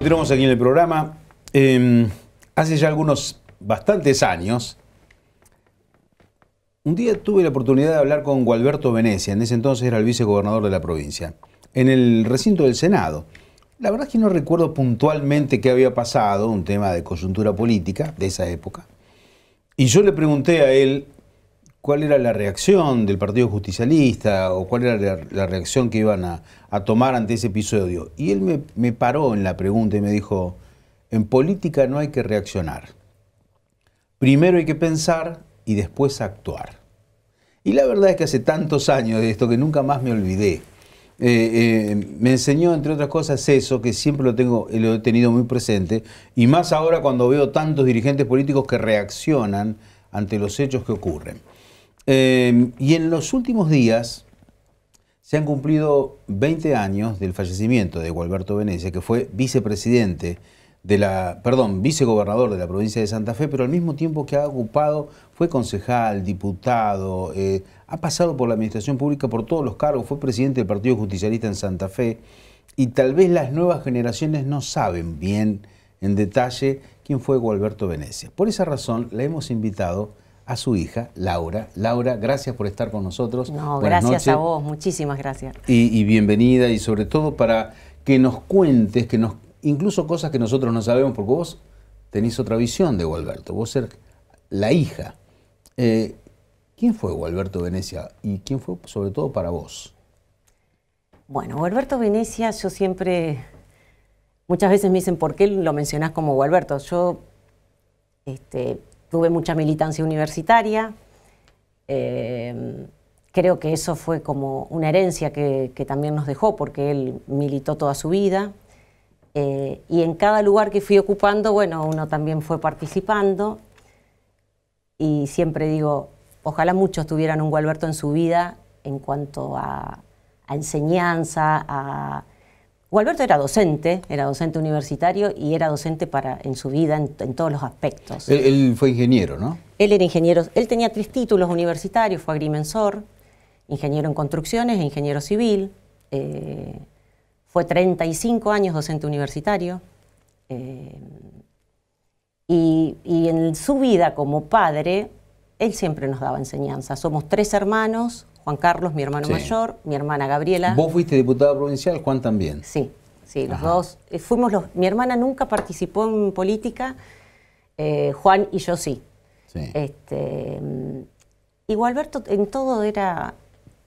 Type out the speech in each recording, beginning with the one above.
Tenemos aquí en el programa, hace ya bastantes años, un día tuve la oportunidad de hablar con Gualberto Venecia, en ese entonces era el vicegobernador de la provincia, en el recinto del Senado. La verdad es que no recuerdo puntualmente qué había pasado, un tema de coyuntura política de esa época, y yo le pregunté a él cuál era la reacción del Partido Justicialista o cuál era la reacción que iban a tomar ante ese episodio. Y él me paró en la pregunta y me dijo, en política no hay que reaccionar. Primero hay que pensar y después actuar. Y la verdad es que hace tantos años de esto que nunca más me olvidé. Me enseñó, entre otras cosas, eso, que siempre lo he tenido muy presente, y más ahora cuando veo tantos dirigentes políticos que reaccionan ante los hechos que ocurren. Y en los últimos días se han cumplido 20 años del fallecimiento de Gualberto Venecia, que fue vicegobernador de la provincia de Santa Fe, pero al mismo tiempo que fue concejal, diputado, ha pasado por la administración pública por todos los cargos, fue presidente del Partido Justicialista en Santa Fe, y tal vez las nuevas generaciones no saben bien en detalle quién fue Gualberto Venecia. Por esa razón la hemos invitado a su hija, Laura. Laura, gracias por estar con nosotros. No, buenas gracias noches. a vos, muchísimas gracias. Y bienvenida, y sobre todo para que nos cuentes, incluso cosas que nosotros no sabemos, porque vos tenés otra visión de Gualberto, vos ser la hija. ¿Quién fue Gualberto Venecia y quién fue sobre todo para vos? Bueno, Gualberto Venecia, muchas veces me dicen, ¿por qué lo mencionás como Gualberto? Yo tuve mucha militancia universitaria, creo que eso fue como una herencia que también nos dejó, porque él militó toda su vida, y en cada lugar que fui ocupando, bueno, uno también fue participando, y siempre digo, ojalá muchos tuvieran un Gualberto en su vida en cuanto a enseñanza, Gualberto era docente universitario y era docente en su vida en todos los aspectos. Él fue ingeniero, ¿no? Él era ingeniero, él tenía 3 títulos universitarios, fue agrimensor, ingeniero en construcciones e ingeniero civil, fue 35 años docente universitario, y en su vida como padre, él siempre nos daba enseñanza. Somos 3 hermanos, Juan Carlos, mi hermano mayor, mi hermana Gabriela. ¿Vos fuiste diputada provincial, Juan también? Sí, los dos. Mi hermana nunca participó en política, Juan y yo sí. Y Gualberto en todo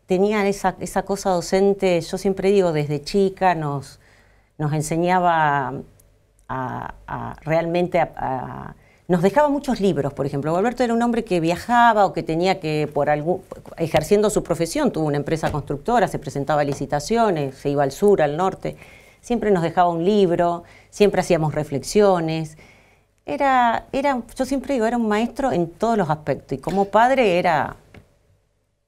tenía esa cosa docente. Yo siempre digo, desde chica nos enseñaba nos dejaba muchos libros, por ejemplo. Gualberto era un hombre que viajaba o que tenía que, ejerciendo su profesión, tuvo una empresa constructora, se presentaba a licitaciones, se iba al sur, al norte. Siempre nos dejaba un libro, siempre hacíamos reflexiones. Yo siempre digo, era un maestro en todos los aspectos. Y como padre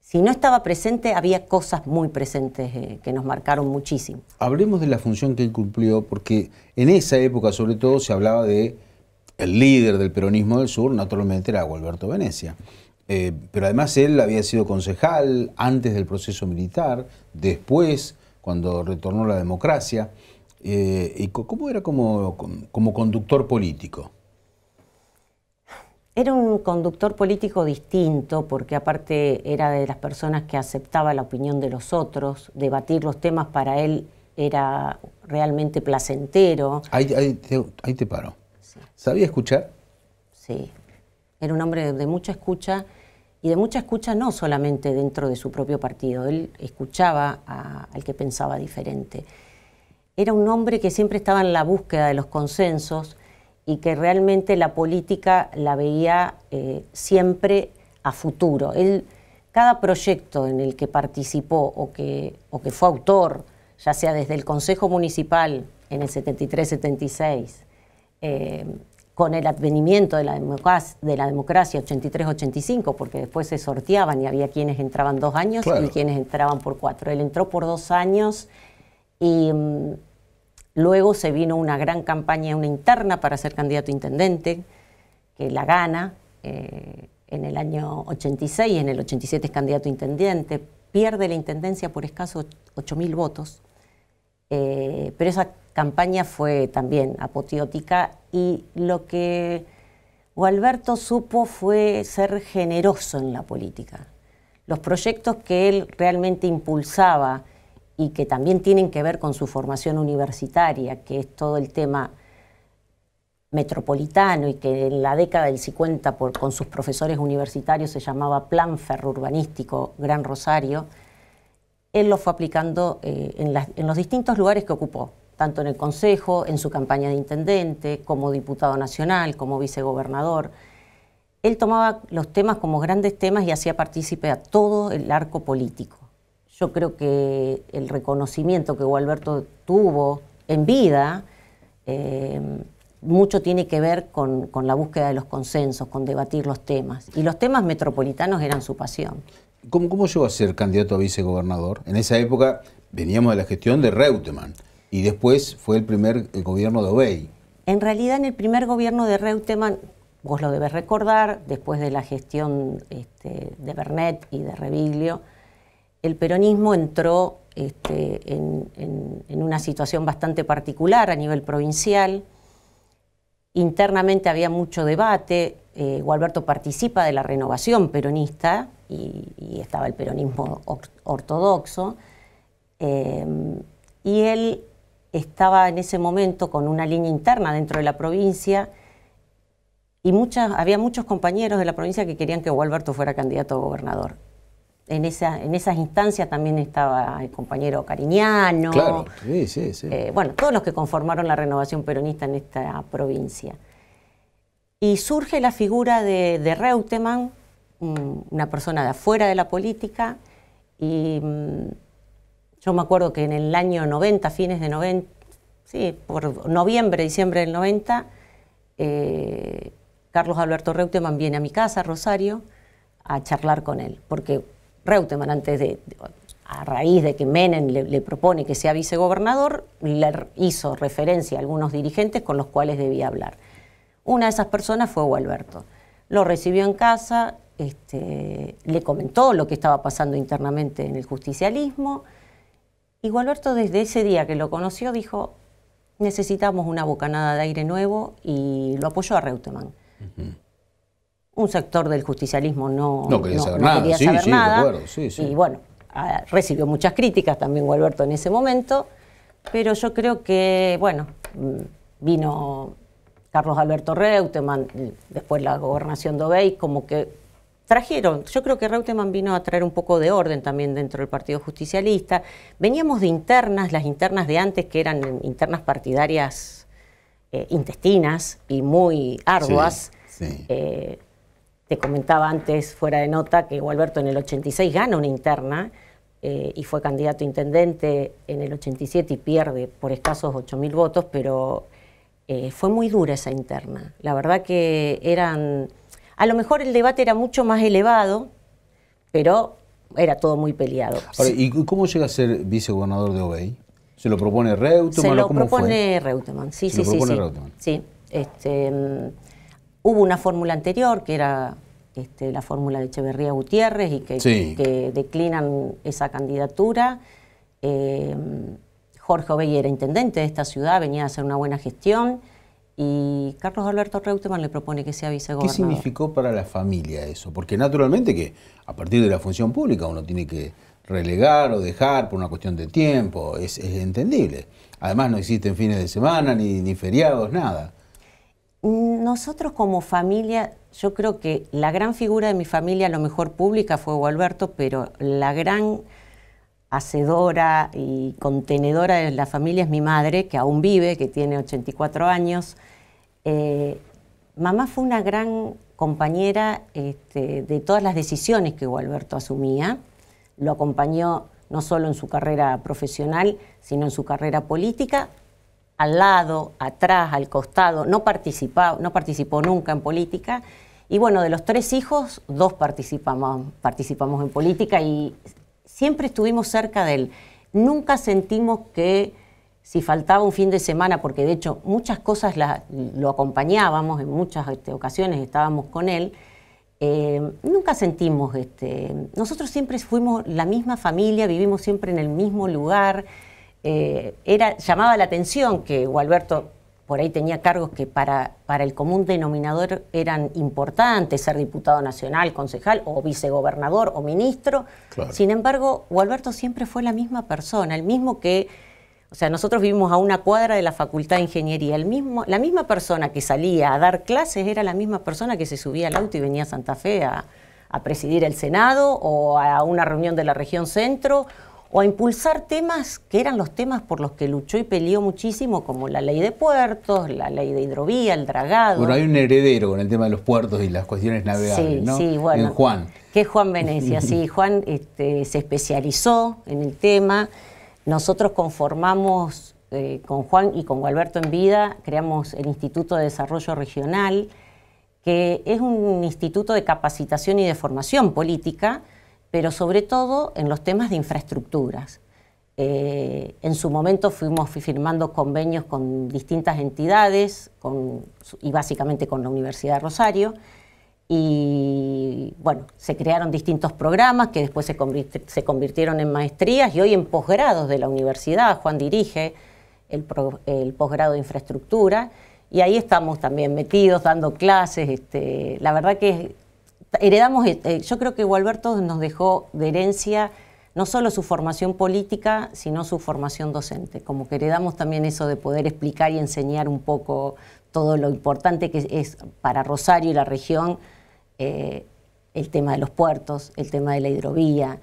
si no estaba presente, había cosas muy presentes que nos marcaron muchísimo. Hablemos de la función que él cumplió, porque en esa época, sobre todo, se hablaba de el líder del peronismo del sur, naturalmente era Gualberto Venecia. Pero además él había sido concejal antes del proceso militar, después, cuando retornó la democracia. ¿Y cómo era como conductor político? Era un conductor político distinto, porque aparte era de las personas que aceptaba la opinión de los otros, debatir los temas para él era realmente placentero. Ahí te paro. Sí. ¿Sabía escuchar? Sí, era un hombre de mucha escucha, y de mucha escucha no solamente dentro de su propio partido, él escuchaba al que pensaba diferente. Era un hombre que siempre estaba en la búsqueda de los consensos y que realmente la política la veía siempre a futuro. Cada proyecto en el que participó o que fue autor, ya sea desde el Consejo Municipal en el 73-76, con el advenimiento de la democracia 83-85, porque después se sorteaban y había quienes entraban 2 años, claro, y quienes entraban por 4. Él entró por 2 años y luego se vino una gran campaña, una interna para ser candidato a intendente, que la gana en el año 86, en el 87 es candidato a intendente, pierde la intendencia por escasos 8.000 votos, pero esa campaña fue también apoteótica y lo que Gualberto supo fue ser generoso en la política. Los proyectos que él realmente impulsaba y que también tienen que ver con su formación universitaria, que es todo el tema metropolitano y que en la década del 50 con sus profesores universitarios se llamaba Plan Ferrourbanístico Gran Rosario, él lo fue aplicando en los distintos lugares que ocupó, tanto en el Consejo, en su campaña de intendente, como diputado nacional, como vicegobernador. Él tomaba los temas como grandes temas y hacía partícipe a todo el arco político. Yo creo que el reconocimiento que Gualberto tuvo en vida mucho tiene que ver con la búsqueda de los consensos, con debatir los temas. Y los temas metropolitanos eran su pasión. ¿Cómo llegó a ser candidato a vicegobernador? En esa época veníamos de la gestión de Reutemann y después fue el primer gobierno de Obey. En realidad, en el primer gobierno de Reutemann, vos lo debes recordar, después de la gestión de Bernet y de Reviglio, el peronismo entró en una situación bastante particular a nivel provincial. Internamente había mucho debate. Gualberto participa de la renovación peronista y estaba el peronismo ortodoxo. Y él estaba en ese momento con una línea interna dentro de la provincia y había muchos compañeros de la provincia que querían que Gualberto fuera candidato a gobernador. En esas instancias también estaba el compañero Cariñano. Claro, sí. Bueno, todos los que conformaron la renovación peronista en esta provincia. Y surge la figura de Reutemann, una persona de afuera de la política, y yo me acuerdo que en el año 90, fines de 90, sí, por noviembre, diciembre del 90, Carlos Alberto Reutemann viene a mi casa, Rosario, a charlar con él, porque Reutemann, a raíz de que Menem le propone que sea vicegobernador, le hizo referencia a algunos dirigentes con los cuales debía hablar. Una de esas personas fue Gualberto. Lo recibió en casa, le comentó lo que estaba pasando internamente en el justicialismo, y Gualberto desde ese día que lo conoció dijo, necesitamos una bocanada de aire nuevo, y lo apoyó a Reutemann. Un sector del justicialismo no quería saber nada. Sí. Y bueno, recibió muchas críticas también Gualberto en ese momento, pero yo creo que, bueno, vino Carlos Alberto Reutemann, después la gobernación de Obey, como que trajeron, yo creo que Reutemann vino a traer un poco de orden también dentro del Partido Justicialista. Veníamos de internas, las internas de antes, que eran internas partidarias intestinas y muy arduas. Sí. Te comentaba antes, fuera de nota, que Gualberto en el 86 gana una interna y fue candidato a intendente en el 87 y pierde por escasos 8.000 votos, pero fue muy dura esa interna. La verdad que a lo mejor el debate era mucho más elevado, pero era todo muy peleado. Ahora, ¿y cómo llega a ser vicegobernador de Obey? ¿Se lo propone Reutemann? Se lo propone Reutemann, sí. Reutemann. Sí. Hubo una fórmula anterior, que era la fórmula de Echeverría Gutiérrez, y que declinan esa candidatura. Jorge Obey era intendente de esta ciudad, venía a hacer una buena gestión, y Carlos Alberto Reutemann le propone que sea vicegobernador. ¿Qué significó para la familia eso? Porque naturalmente que a partir de la función pública uno tiene que relegar o dejar por una cuestión de tiempo, es entendible. Además no existen fines de semana, ni feriados, nada. Nosotros como familia, yo creo que la gran figura de mi familia, a lo mejor pública, fue Gualberto, pero la gran hacedora y contenedora de la familia es mi madre, que aún vive, que tiene 84 años. Mamá fue una gran compañera de todas las decisiones que Gualberto asumía. Lo acompañó no solo en su carrera profesional, sino en su carrera política. Al lado, atrás, al costado, no participó nunca en política. Y bueno, de los 3 hijos, 2 participamos en política y siempre estuvimos cerca de él. Nunca sentimos que si faltaba un fin de semana, porque de hecho muchas cosas lo acompañábamos, en muchas ocasiones estábamos con él, nunca sentimos, nosotros siempre fuimos la misma familia, vivimos siempre en el mismo lugar. llamaba la atención que Gualberto por ahí tenía cargos que para el común denominador eran importantes, ser diputado nacional, concejal o vicegobernador o ministro. Claro. Sin embargo, Gualberto siempre fue la misma persona, el mismo que, o sea, nosotros vivimos a una cuadra de la Facultad de Ingeniería, la misma persona que salía a dar clases era la misma persona que se subía al auto y venía a Santa Fe a presidir el Senado o a una reunión de la región centro, o a impulsar temas que eran los temas por los que luchó y peleó muchísimo, como la ley de puertos, la ley de hidrovía, el dragado. Bueno, hay un heredero con el tema de los puertos y las cuestiones navegables, sí, ¿no? Sí, bueno. En Juan. Que es Juan Venecia, sí. Juan se especializó en el tema. Nosotros conformamos, con Juan y con Gualberto en vida, creamos el Instituto de Desarrollo Regional, que es un instituto de capacitación y de formación política, pero sobre todo en los temas de infraestructuras. En su momento fuimos firmando convenios con distintas entidades y básicamente con la Universidad de Rosario, y bueno, se crearon distintos programas que después se convirtieron en maestrías y hoy en posgrados de la universidad. Juan dirige el posgrado de infraestructura y ahí estamos también metidos dando clases. La verdad que heredamos, yo creo que Gualberto nos dejó de herencia no solo su formación política, sino su formación docente. Como que heredamos también eso de poder explicar y enseñar un poco todo lo importante que es para Rosario y la región el tema de los puertos, el tema de la hidrovía,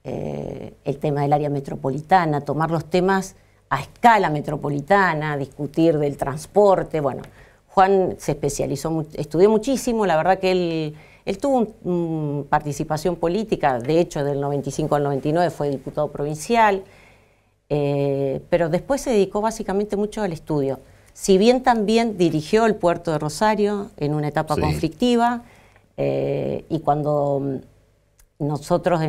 el tema del área metropolitana, tomar los temas a escala metropolitana, discutir del transporte. Bueno, Juan se especializó, estudió muchísimo, la verdad que él tuvo participación política, de hecho del 95 al 99 fue diputado provincial, pero después se dedicó básicamente mucho al estudio. Si bien también dirigió el puerto de Rosario en una etapa conflictiva, y cuando nosotros,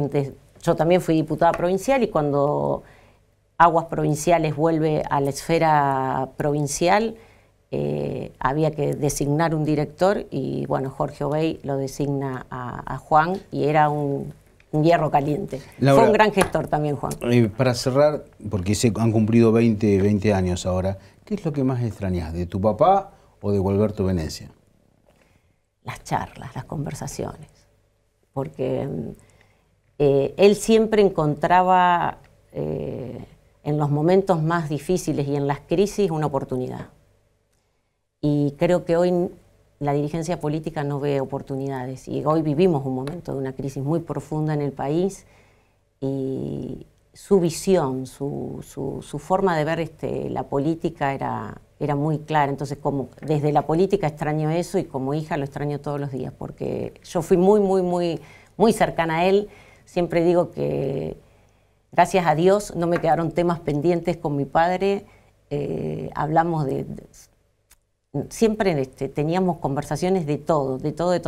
yo también fui diputada provincial, y cuando Aguas Provinciales vuelve a la esfera provincial, había que designar un director y bueno, Jorge Obey lo designa a Juan y era un hierro caliente. Laura, fue un gran gestor también, Juan. Para cerrar, porque se han cumplido 20 años ahora, ¿qué es lo que más extrañas, de tu papá o de Gualberto Venecia? Las charlas, las conversaciones, porque él siempre encontraba en los momentos más difíciles y en las crisis una oportunidad. Y creo que hoy la dirigencia política no ve oportunidades y hoy vivimos un momento de una crisis muy profunda en el país y su visión, su forma de ver la política era muy clara. Entonces, como desde la política extraño eso y como hija lo extraño todos los días porque yo fui muy cercana a él. Siempre digo que gracias a Dios no me quedaron temas pendientes con mi padre. Hablamos siempre teníamos conversaciones de todo.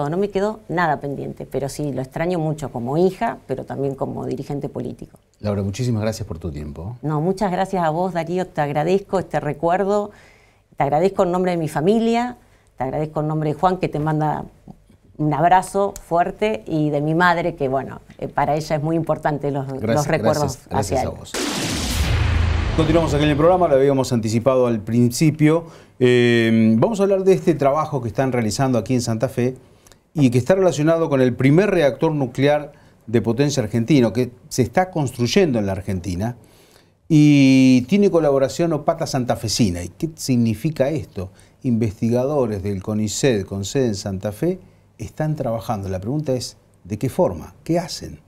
No me quedó nada pendiente, pero sí, lo extraño mucho como hija, pero también como dirigente político. Laura, muchísimas gracias por tu tiempo. No, muchas gracias a vos, Darío, te agradezco este recuerdo, te agradezco en nombre de mi familia, te agradezco en nombre de Juan, que te manda un abrazo fuerte, y de mi madre, que bueno, para ella es muy importante los recuerdos hacia él. A vos. Continuamos aquí en el programa, lo habíamos anticipado al principio. Vamos a hablar de este trabajo que están realizando aquí en Santa Fe y que está relacionado con el primer reactor nuclear de potencia argentino que se está construyendo en la Argentina y tiene colaboración OPATA santafesina. ¿Y qué significa esto? Investigadores del CONICET con sede en Santa Fe están trabajando. La pregunta es, ¿de qué forma? ¿Qué hacen?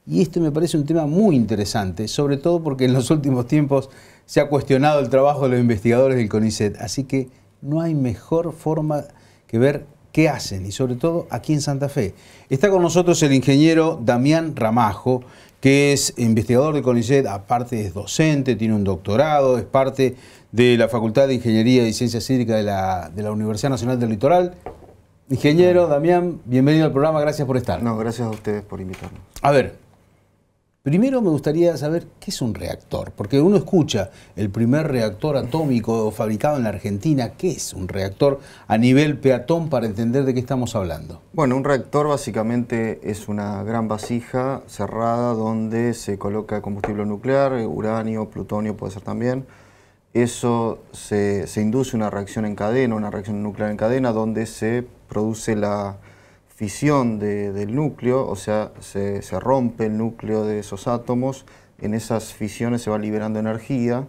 Y esto me parece un tema muy interesante, sobre todo porque en los últimos tiempos se ha cuestionado el trabajo de los investigadores del CONICET. Así que no hay mejor forma que ver qué hacen, y sobre todo aquí en Santa Fe. Está con nosotros el ingeniero Damián Ramajo, que es investigador del CONICET, aparte es docente, tiene un doctorado, es parte de la Facultad de Ingeniería y Ciencias Hídricas de la Universidad Nacional del Litoral. Ingeniero Damián, bienvenido al programa, gracias por estar. No, gracias a ustedes por invitarnos. A ver, Primero me gustaría saber qué es un reactor, porque uno escucha el primer reactor atómico fabricado en la Argentina. ¿Qué es un reactor a nivel peatón para entender de qué estamos hablando? Bueno, un reactor básicamente es una gran vasija cerrada donde se coloca combustible nuclear, uranio, plutonio puede ser también. Eso se induce una reacción en cadena, una reacción nuclear en cadena, donde se produce la fisión del núcleo, o sea, se rompe el núcleo de esos átomos. En esas fisiones se va liberando energía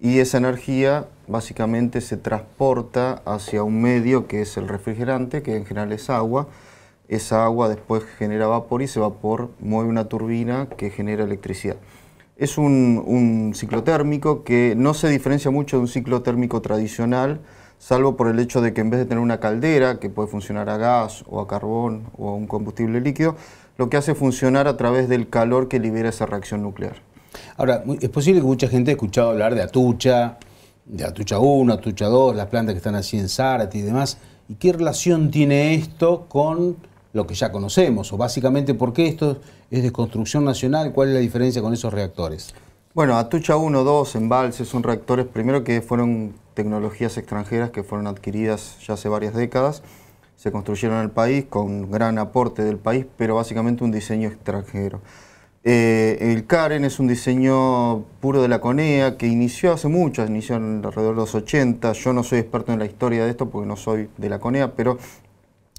y esa energía básicamente se transporta hacia un medio que es el refrigerante, que en general es agua. Esa agua después genera vapor y ese vapor mueve una turbina que genera electricidad. Es un ciclo térmico que no se diferencia mucho de un ciclo térmico tradicional, salvo por el hecho de que en vez de tener una caldera, que puede funcionar a gas o a carbón o a un combustible líquido, lo que hace es funcionar a través del calor que libera esa reacción nuclear. Ahora, es posible que mucha gente haya escuchado hablar de Atucha 1, Atucha 2, las plantas que están así en Zárate y demás. ¿Y qué relación tiene esto con lo que ya conocemos? O básicamente, ¿por qué esto es de construcción nacional? ¿Cuál es la diferencia con esos reactores? Bueno, Atucha 1, 2, Embalse son reactores, primero que fueron tecnologías extranjeras que fueron adquiridas ya hace varias décadas, se construyeron en el país con gran aporte del país, pero básicamente un diseño extranjero. El CAREN es un diseño puro de la CONEA que inició hace mucho, inició alrededor de los 80, yo no soy experto en la historia de esto porque no soy de la CONEA, pero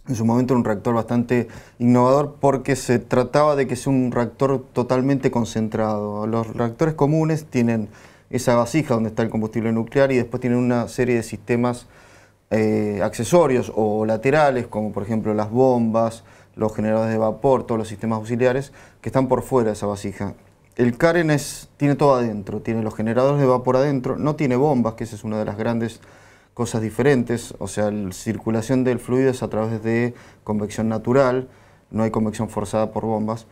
en su momento era un reactor bastante innovador porque se trataba de que sea un reactor totalmente concentrado. Los reactores comunes tienen esa vasija donde está el combustible nuclear y después tienen una serie de sistemas accesorios o laterales, como por ejemplo las bombas, los generadores de vapor, todos los sistemas auxiliares que están por fuera de esa vasija. El CAREN tiene todo adentro, tiene los generadores de vapor adentro, no tiene bombas, que esa es una de las grandes cosas diferentes, o sea, la circulación del fluido es a través de convección natural, no hay convección forzada por bombas,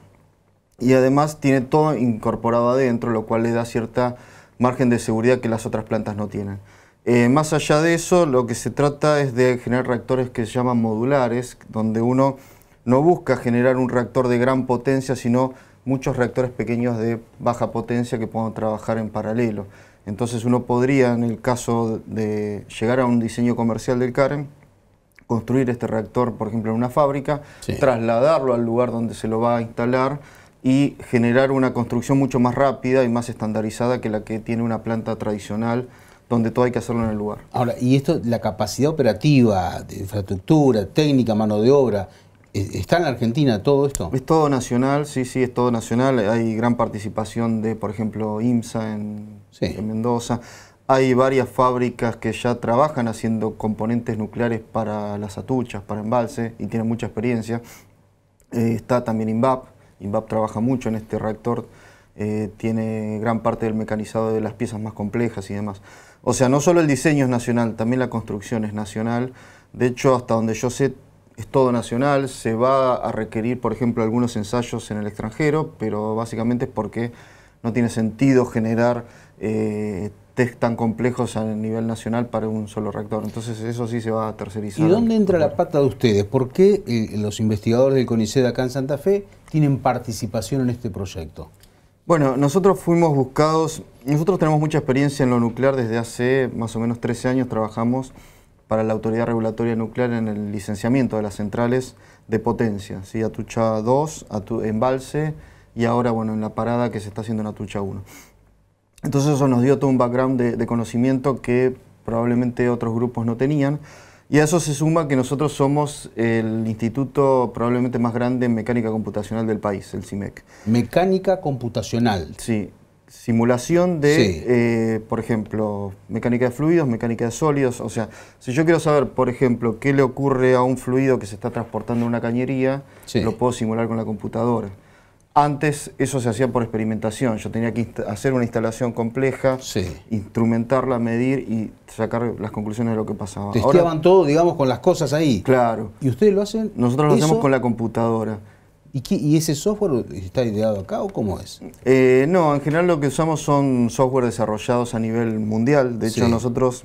y además tiene todo incorporado adentro, lo cual le da cierta margen de seguridad que las otras plantas no tienen. Más allá de eso, lo que se trata es de generar reactores que se llaman modulares, donde uno no busca generar un reactor de gran potencia, sino muchos reactores pequeños de baja potencia que puedan trabajar en paralelo. Entonces uno podría, en el caso de llegar a un diseño comercial del CAREN, construir este reactor, por ejemplo, en una fábrica, sí, trasladarlo al lugar donde se lo va a instalar y generar una construcción mucho más rápida y más estandarizada que la que tiene una planta tradicional, donde todo hay que hacerlo en el lugar. Ahora, y esto, la capacidad operativa, de infraestructura, técnica, mano de obra, ¿está en la Argentina todo esto? Es todo nacional, sí, es todo nacional. Hay gran participación de, por ejemplo, IMSA en Mendoza. Hay varias fábricas que ya trabajan haciendo componentes nucleares para las Atuchas, para Embalse, y tienen mucha experiencia. Está también INVAP. INVAP trabaja mucho en este reactor. Tiene gran parte del mecanizado de las piezas más complejas y demás. O sea, no solo el diseño es nacional, también la construcción es nacional. De hecho, hasta donde yo sé, es todo nacional. Se va a requerir, por ejemplo, algunos ensayos en el extranjero, pero básicamente es porque no tiene sentido generar test tan complejos a nivel nacional para un solo reactor. Entonces eso sí se va a tercerizar. ¿Y dónde entra la pata de ustedes? ¿Por qué los investigadores del CONICET acá en Santa Fe tienen participación en este proyecto? Bueno, nosotros fuimos buscados, nosotros tenemos mucha experiencia en lo nuclear, desde hace más o menos 13 años trabajamos para la Autoridad Regulatoria Nuclear en el licenciamiento de las centrales de potencia, ¿sí? Atucha 2, Embalse y ahora, bueno, en la parada que se está haciendo en Atucha 1. Entonces eso nos dio todo un background de conocimiento que probablemente otros grupos no tenían. Y a eso se suma que nosotros somos el instituto probablemente más grande en mecánica computacional del país, el CIMEC. Mecánica computacional. Sí, simulación de, por ejemplo, mecánica de fluidos, mecánica de sólidos. O sea, si yo quiero saber, por ejemplo, qué le ocurre a un fluido que se está transportando en una cañería, lo puedo simular con la computadora. Antes eso se hacía por experimentación, yo tenía que hacer una instalación compleja, instrumentarla, medir y sacar las conclusiones de lo que pasaba. Testeaban todo, digamos, con las cosas ahí. Claro. ¿Y ustedes lo hacen? Nosotros lo hacemos con la computadora. ¿Y ese software está ideado acá o cómo es? No, en general lo que usamos son software desarrollados a nivel mundial. De hecho, nosotros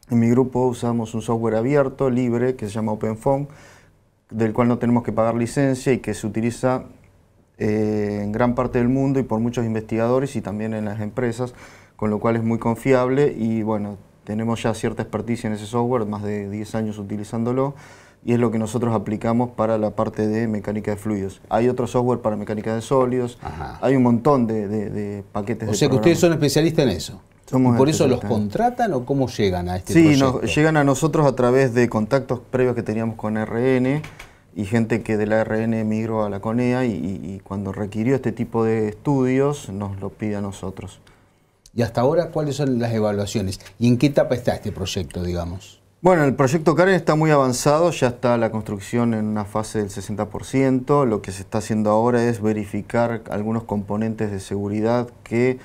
en mi grupo usamos un software abierto, libre, que se llama OpenFOAM, del cual no tenemos que pagar licencia y que se utiliza en gran parte del mundo y por muchos investigadores y también en las empresas, con lo cual es muy confiable y bueno, tenemos ya cierta experticia en ese software, más de 10 años utilizándolo, y es lo que nosotros aplicamos para la parte de mecánica de fluidos. Hay otro software para mecánica de sólidos, hay un montón de paquetes de O sea que ustedes son especialistas en eso. Somos ¿Y por eso los especialistas. contratan o cómo llegan a este proyecto? Sí, llegan a nosotros a través de contactos previos que teníamos con RN y gente que de la RN emigró a la CONEA y cuando requirió este tipo de estudios nos lo pide a nosotros. ¿Y hasta ahora cuáles son las evaluaciones? ¿Y en qué etapa está este proyecto, digamos? Bueno, el proyecto Karen está muy avanzado, ya está la construcción en una fase del 60%. Lo que se está haciendo ahora es verificar algunos componentes de seguridad que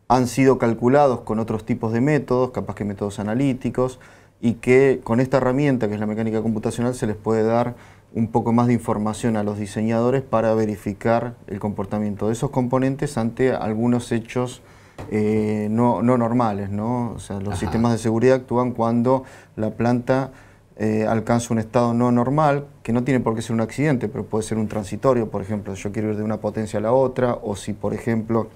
han sido calculados con otros tipos de métodos, capaz que métodos analíticos, y que con esta herramienta, que es la mecánica computacional, se les puede dar un poco más de información a los diseñadores para verificar el comportamiento de esos componentes ante algunos hechos no normales, ¿no? O sea, los sistemas de seguridad actúan cuando la planta alcanza un estado no normal, que no tiene por qué ser un accidente, pero puede ser un transitorio. Por ejemplo, yo quiero ir de una potencia a la otra, o si, por ejemplo,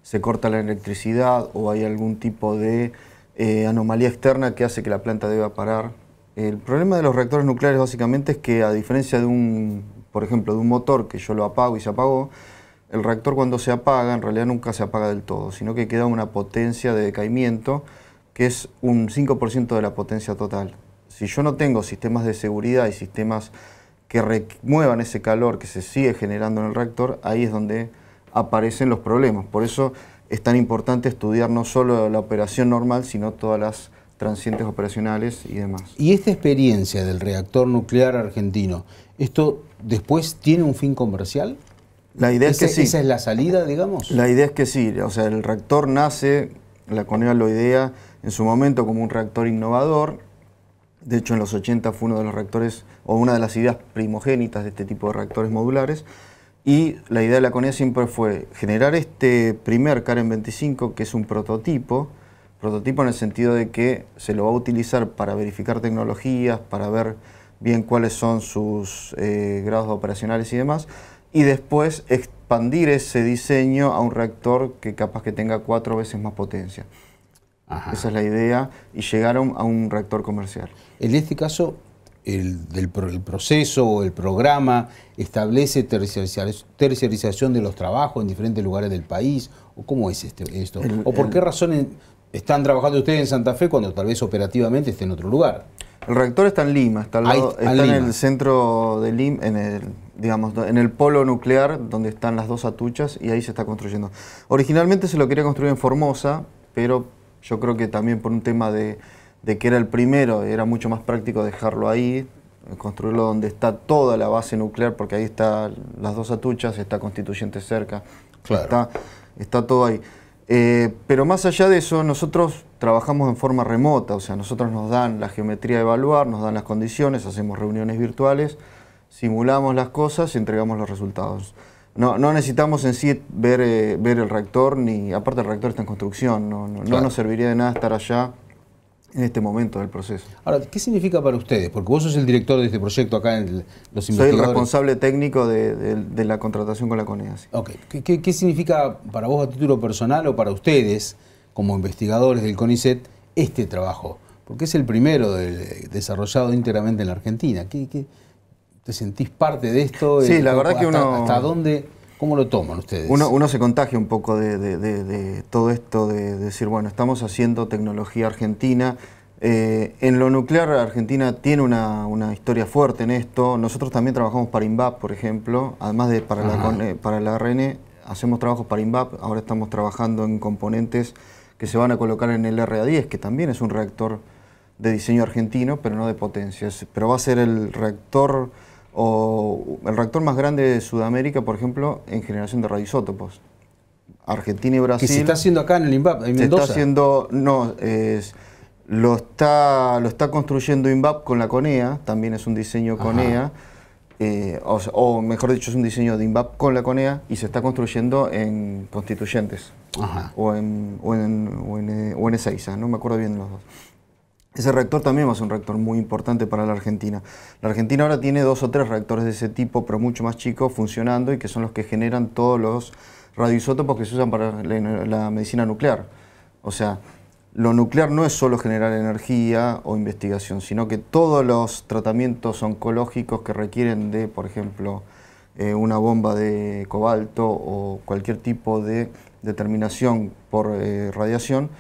se corta la electricidad o hay algún tipo de anomalía externa que hace que la planta deba parar. El problema de los reactores nucleares básicamente es que, a diferencia de por ejemplo, de un motor que yo lo apago y se apagó, el reactor cuando se apaga en realidad nunca se apaga del todo, sino que queda una potencia de decaimiento que es un 5% de la potencia total. Si yo no tengo sistemas de seguridad y sistemas que remuevan ese calor que se sigue generando en el reactor, ahí es donde aparecen los problemas. Por eso es tan importante estudiar no solo la operación normal, sino todas las transientes operacionales y demás. ¿Y esta experiencia del reactor nuclear argentino, esto después tiene un fin comercial? La idea es que sí. ¿Esa es la salida, digamos? La idea es que sí. O sea, el reactor nace, la CONEA lo idea en su momento como un reactor innovador. De hecho, en los 80 fue uno de los reactores, o una de las ideas primogénitas de este tipo de reactores modulares. Y la idea de la CONEA siempre fue generar este primer Karen 25, que es un prototipo en el sentido de que se lo va a utilizar para verificar tecnologías, para ver bien cuáles son sus grados operacionales y demás, y después expandir ese diseño a un reactor que capaz que tenga 4 veces más potencia. Esa es la idea, y llegaron a un reactor comercial. En este caso, el proceso o el programa establece terciarización de los trabajos en diferentes lugares del país, o cómo es esto, o por qué razones están trabajando ustedes en Santa Fe cuando tal vez operativamente esté en otro lugar. El reactor está en Lima, está en el centro de Lima, en el polo nuclear donde están las dos atuchas, y ahí se está construyendo. Originalmente se lo quería construir en Formosa, pero yo creo que también por un tema de que era el primero, era mucho más práctico dejarlo ahí, construirlo donde está toda la base nuclear, porque ahí están las dos atuchas, está Constituyente cerca, claro. Está todo ahí. Pero más allá de eso, nosotros trabajamos en forma remota, o sea, nosotros nos dan la geometría de evaluar, nos dan las condiciones, hacemos reuniones virtuales, simulamos las cosas y entregamos los resultados. No necesitamos en sí ver el reactor, ni aparte el reactor está en construcción, no nos serviría de nada estar allá en este momento del proceso. Ahora, ¿qué significa para ustedes? Porque vos sos el director de este proyecto acá en los investigadores. Soy el responsable técnico de la contratación con la CONEA. Sí. Okay. ¿Qué significa para vos a título personal o para ustedes, como investigadores del CONICET, este trabajo? Porque es el primero desarrollado íntegramente en la Argentina. ¿Te sentís parte de esto? Sí, la verdad que uno... ¿Hasta dónde? ¿Cómo lo toman ustedes? Uno se contagia un poco de todo esto, de decir, bueno, estamos haciendo tecnología argentina. En lo nuclear, Argentina tiene una historia fuerte en esto. Nosotros también trabajamos para INVAP, por ejemplo, además de para la ARN, hacemos trabajos para INVAP. Ahora estamos trabajando en componentes que se van a colocar en el RA10, que también es un reactor de diseño argentino, pero no de potencias. Pero va a ser el reactor más grande de Sudamérica, por ejemplo, en generación de radioisótopos. Argentina y Brasil. ¿Que se está haciendo acá en el INVAP, en Mendoza? Se está haciendo, no, lo está construyendo INVAP con la CONEA, también es un diseño CONEA, o mejor dicho, es un diseño de INVAP con la CONEA, y se está construyendo en Constituyentes, o en Ezeiza, no me acuerdo bien de los dos. ese reactor también va a ser un reactor muy importante para la Argentina. La Argentina ahora tiene 2 o 3 reactores de ese tipo, pero mucho más chicos, funcionando y que son los que generan todos los radioisótopos que se usan para la medicina nuclear. O sea, lo nuclear no es solo generar energía o investigación, sino que todos los tratamientos oncológicos que requieren de, por ejemplo, una bomba de cobalto o cualquier tipo de determinación por radiación,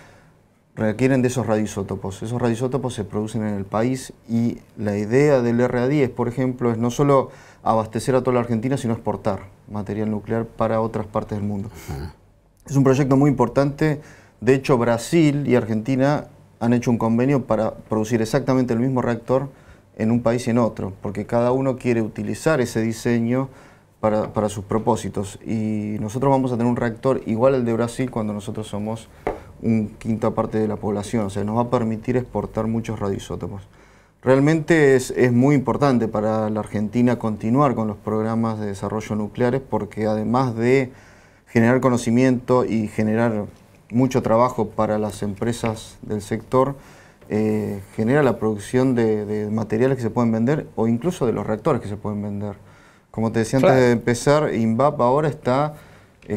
requieren de esos radioisótopos. Esos radioisótopos se producen en el país y la idea del RA10, por ejemplo, es no solo abastecer a toda la Argentina, sino exportar material nuclear para otras partes del mundo. Es un proyecto muy importante. De hecho, Brasil y Argentina han hecho un convenio para producir exactamente el mismo reactor en un país y en otro, porque cada uno quiere utilizar ese diseño para sus propósitos. Y nosotros vamos a tener un reactor igual al de Brasil cuando nosotros somos un quinta parte de la población, o sea, nos va a permitir exportar muchos radioisótopos. Realmente es muy importante para la Argentina continuar con los programas de desarrollo nucleares porque además de generar conocimiento y generar mucho trabajo para las empresas del sector, genera la producción de materiales que se pueden vender o incluso de los reactores que se pueden vender. Como te decía antes de empezar, INVAP ahora está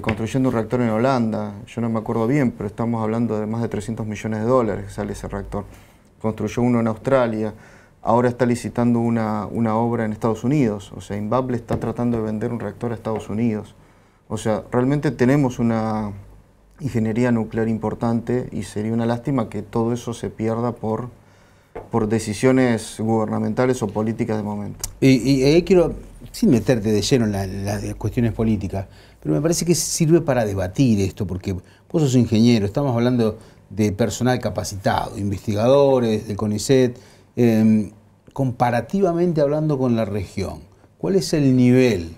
construyendo un reactor en Holanda, yo no me acuerdo bien, pero estamos hablando de más de 300 millones de dólares que sale ese reactor. Construyó uno en Australia, ahora está licitando una obra en Estados Unidos, o sea, INVAP le está tratando de vender un reactor a Estados Unidos. O sea, realmente tenemos una ingeniería nuclear importante y sería una lástima que todo eso se pierda por decisiones gubernamentales o políticas de momento. Y quiero, sin meterte de lleno en las cuestiones políticas, pero me parece que sirve para debatir esto, porque vos sos ingeniero, estamos hablando de personal capacitado, investigadores del CONICET, comparativamente hablando con la región, ¿cuál es el nivel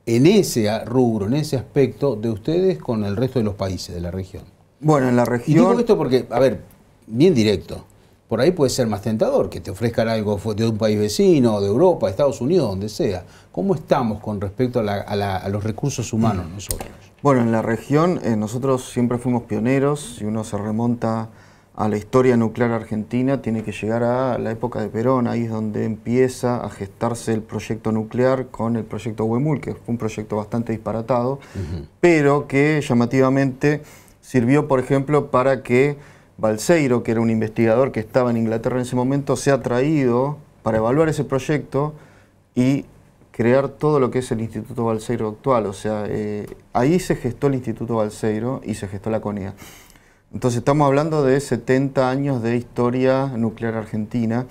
en ese rubro, en ese aspecto de ustedes con el resto de los países de la región? Bueno, en la región... Y digo esto porque, a ver, bien directo, por ahí puede ser más tentador que te ofrezcan algo de un país vecino, de Europa, de Estados Unidos, donde sea. ¿Cómo estamos con respecto a los recursos humanos nosotros? Bueno, en la región nosotros siempre fuimos pioneros. Si uno se remonta a la historia nuclear argentina, tiene que llegar a la época de Perón. Ahí es donde empieza a gestarse el proyecto nuclear con el proyecto Huemul, que fue un proyecto bastante disparatado, pero que llamativamente sirvió, por ejemplo, para que Balseiro, que era un investigador que estaba en Inglaterra en ese momento, sea traído para evaluar ese proyecto y crear todo lo que es el Instituto Balseiro actual. O sea, ahí se gestó el Instituto Balseiro y se gestó la CONEA. Entonces estamos hablando de 70 años de historia nuclear argentina,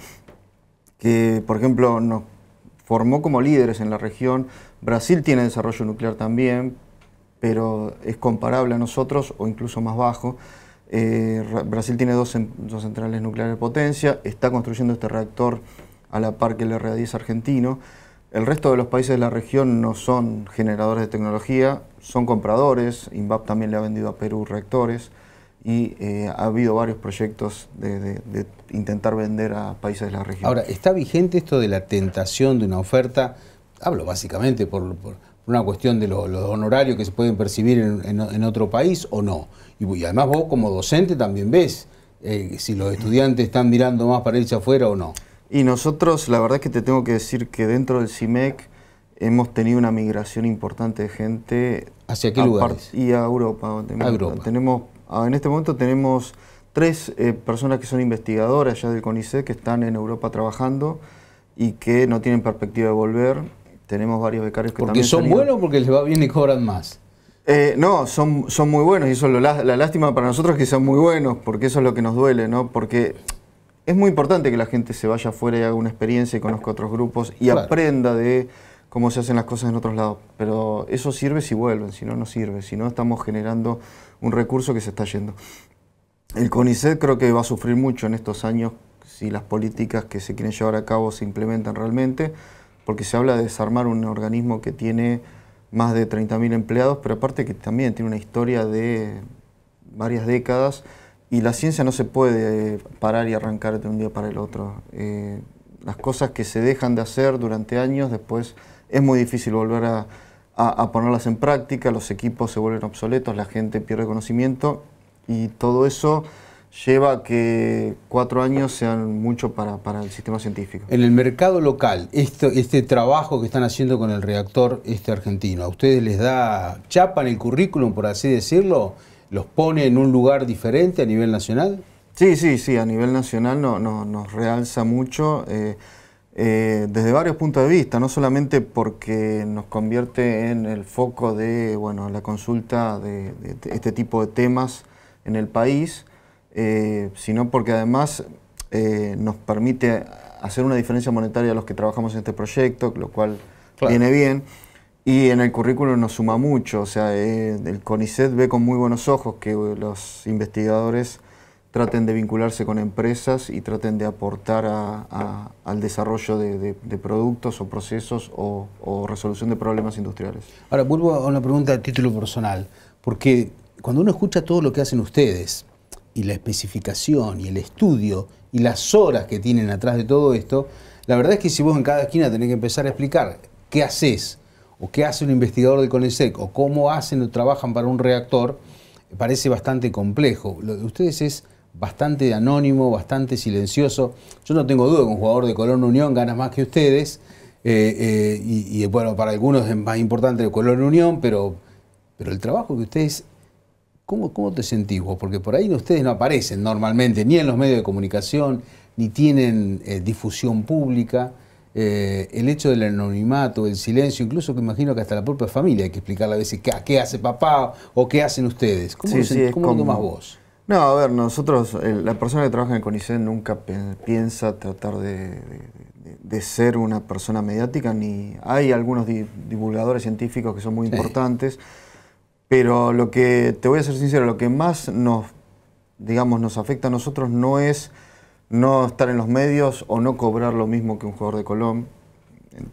que por ejemplo nos formó como líderes en la región. Brasil tiene desarrollo nuclear también, pero es comparable a nosotros o incluso más bajo. Brasil tiene dos centrales nucleares de potencia, está construyendo este reactor a la par que el RA10 argentino. El resto de los países de la región no son generadores de tecnología, son compradores. INVAP también le ha vendido a Perú reactores y ha habido varios proyectos de intentar vender a países de la región. Ahora, ¿está vigente esto de la tentación de una oferta? Hablo básicamente por una cuestión de los honorarios que se pueden percibir en otro país o no. Y además vos como docente también ves si los estudiantes están mirando más para irse afuera o no. Y nosotros, la verdad es que te tengo que decir que dentro del CIMEC hemos tenido una migración importante de gente. ¿Hacia qué lugares? Y a Europa. A Europa. En este momento tenemos 3 personas que son investigadoras ya del CONICET que están en Europa trabajando y que no tienen perspectiva de volver. Tenemos varios becarios que también... ¿Porque son buenos o porque les va bien y cobran más? No, son muy buenos y eso es la lástima para nosotros es que sean muy buenos, porque eso es lo que nos duele, ¿no? Porque es muy importante que la gente se vaya afuera y haga una experiencia y conozca otros grupos y aprenda de cómo se hacen las cosas en otros lados. Pero eso sirve si vuelven, si no, no sirve. Si no, estamos generando un recurso que se está yendo. El CONICET creo que va a sufrir mucho en estos años si las políticas que se quieren llevar a cabo se implementan realmente, porque se habla de desarmar un organismo que tiene más de 30.000 empleados, pero aparte que también tiene una historia de varias décadas y la ciencia no se puede parar y arrancar de un día para el otro. Las cosas que se dejan de hacer durante años, después es muy difícil volver a ponerlas en práctica, los equipos se vuelven obsoletos, la gente pierde conocimiento y todo eso lleva a que 4 años sean mucho para el sistema científico. En el mercado local, este trabajo que están haciendo con el reactor argentino, ¿a ustedes les da chapa en el currículum, por así decirlo? ¿Los pone en un lugar diferente a nivel nacional? Sí, a nivel nacional nos realza mucho desde varios puntos de vista, no solamente porque nos convierte en el foco de la consulta de este tipo de temas en el país, sino porque además nos permite hacer una diferencia monetaria a los que trabajamos en este proyecto, lo cual viene bien. Y en el currículum nos suma mucho, o sea, el CONICET ve con muy buenos ojos que los investigadores traten de vincularse con empresas y traten de aportar al desarrollo de productos o procesos o resolución de problemas industriales. Ahora, vuelvo a una pregunta a título personal, porque cuando uno escucha todo lo que hacen ustedes, y la especificación, y el estudio, y las horas que tienen atrás de todo esto, la verdad es que si vos en cada esquina tenés que empezar a explicar qué haces, o qué hace un investigador del CONICET, o cómo hacen o trabajan para un reactor, parece bastante complejo. Lo de ustedes es bastante anónimo, bastante silencioso. Yo no tengo duda que un jugador de Colón Unión gana más que ustedes, y bueno, para algunos es más importante el Colón Unión, pero el trabajo que ustedes... ¿Cómo te sentís vos? Porque por ahí ustedes no aparecen normalmente, ni en los medios de comunicación, ni tienen difusión pública. El hecho del anonimato, el silencio, incluso que imagino que hasta la propia familia hay que explicarle a veces qué hace papá o qué hacen ustedes. ¿Cómo lo tomás vos? No, a ver, nosotros, la persona que trabaja en el CONICET nunca piensa tratar de ser una persona mediática, ni hay algunos divulgadores científicos que son muy importantes, pero lo que, te voy a ser sincero, lo que más nos afecta a nosotros no es no estar en los medios o no cobrar lo mismo que un jugador de Colón.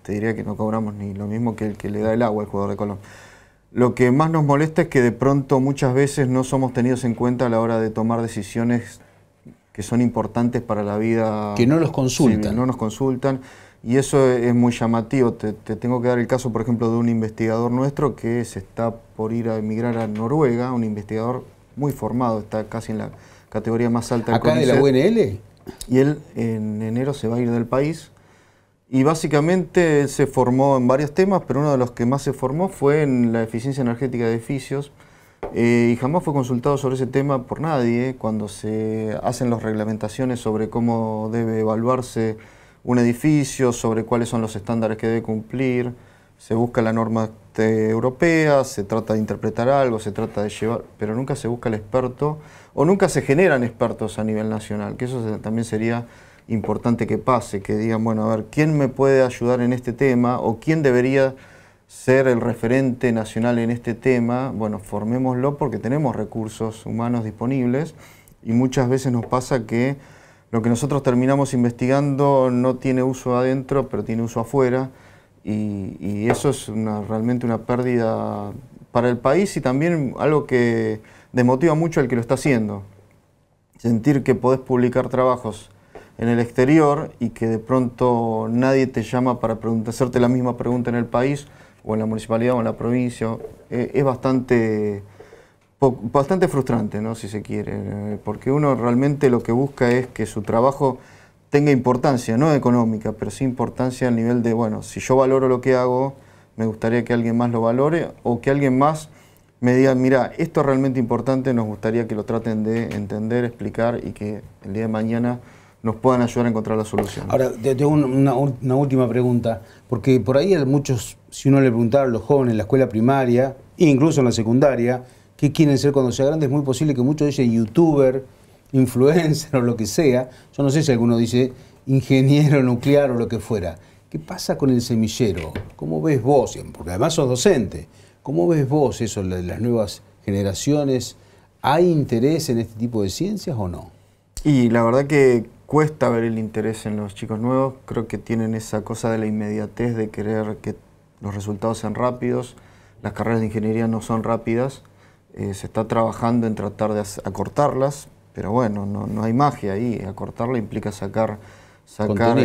Te diría que no cobramos ni lo mismo que el que le da el agua al jugador de Colón. Lo que más nos molesta es que de pronto muchas veces no somos tenidos en cuenta a la hora de tomar decisiones que son importantes para la vida. Que no los consultan. Civil, no nos consultan. Y eso es muy llamativo. Te tengo que dar el caso, por ejemplo, de un investigador nuestro que se está por ir a emigrar a Noruega, un investigador muy formado, está casi en la categoría más alta del CONICET. ¿Acá de la UNL? Y él en enero se va a ir del país. Y básicamente él se formó en varios temas, pero uno de los que más se formó fue en la eficiencia energética de edificios. Y jamás fue consultado sobre ese tema por nadie. Cuando se hacen las reglamentaciones sobre cómo debe evaluarse un edificio, sobre cuáles son los estándares que debe cumplir, se busca la norma europea, se trata de interpretar algo, se trata de llevar, pero nunca se busca el experto, o nunca se generan expertos a nivel nacional, que eso también sería importante que pase, que digan, bueno, a ver, ¿quién me puede ayudar en este tema? ¿O quién debería ser el referente nacional en este tema? Bueno, formémoslo porque tenemos recursos humanos disponibles y muchas veces nos pasa que lo que nosotros terminamos investigando no tiene uso adentro, pero tiene uso afuera, y eso es realmente una pérdida para el país y también algo que desmotiva mucho al que lo está haciendo. Sentir que podés publicar trabajos en el exterior y que de pronto nadie te llama para hacerte la misma pregunta en el país, o en la municipalidad o en la provincia, es bastante frustrante, ¿no? Si se quiere, porque uno realmente lo que busca es que su trabajo tenga importancia, no económica, pero sí importancia al nivel de, bueno, si yo valoro lo que hago, me gustaría que alguien más lo valore, o que alguien más me diga, mira, esto es realmente importante, nos gustaría que lo traten de entender, explicar y que el día de mañana nos puedan ayudar a encontrar la solución. Ahora, te tengo una última pregunta, porque por ahí a muchos, si uno le preguntara a los jóvenes en la escuela primaria, e incluso en la secundaria, qué quieren ser cuando sean grandes, es muy posible que muchos dicen youtuber, influencer o lo que sea. Yo no sé si alguno dice ingeniero nuclear o lo que fuera. ¿Qué pasa con el semillero? ¿Cómo ves vos? Porque además sos docente. ¿Cómo ves vos eso, las nuevas generaciones? ¿Hay interés en este tipo de ciencias o no? Y la verdad que cuesta ver el interés en los chicos nuevos. Creo que tienen esa cosa de la inmediatez, de querer que los resultados sean rápidos. Las carreras de ingeniería no son rápidas. Se está trabajando en tratar de acortarlas, pero bueno, no hay magia ahí. Acortarla implica sacar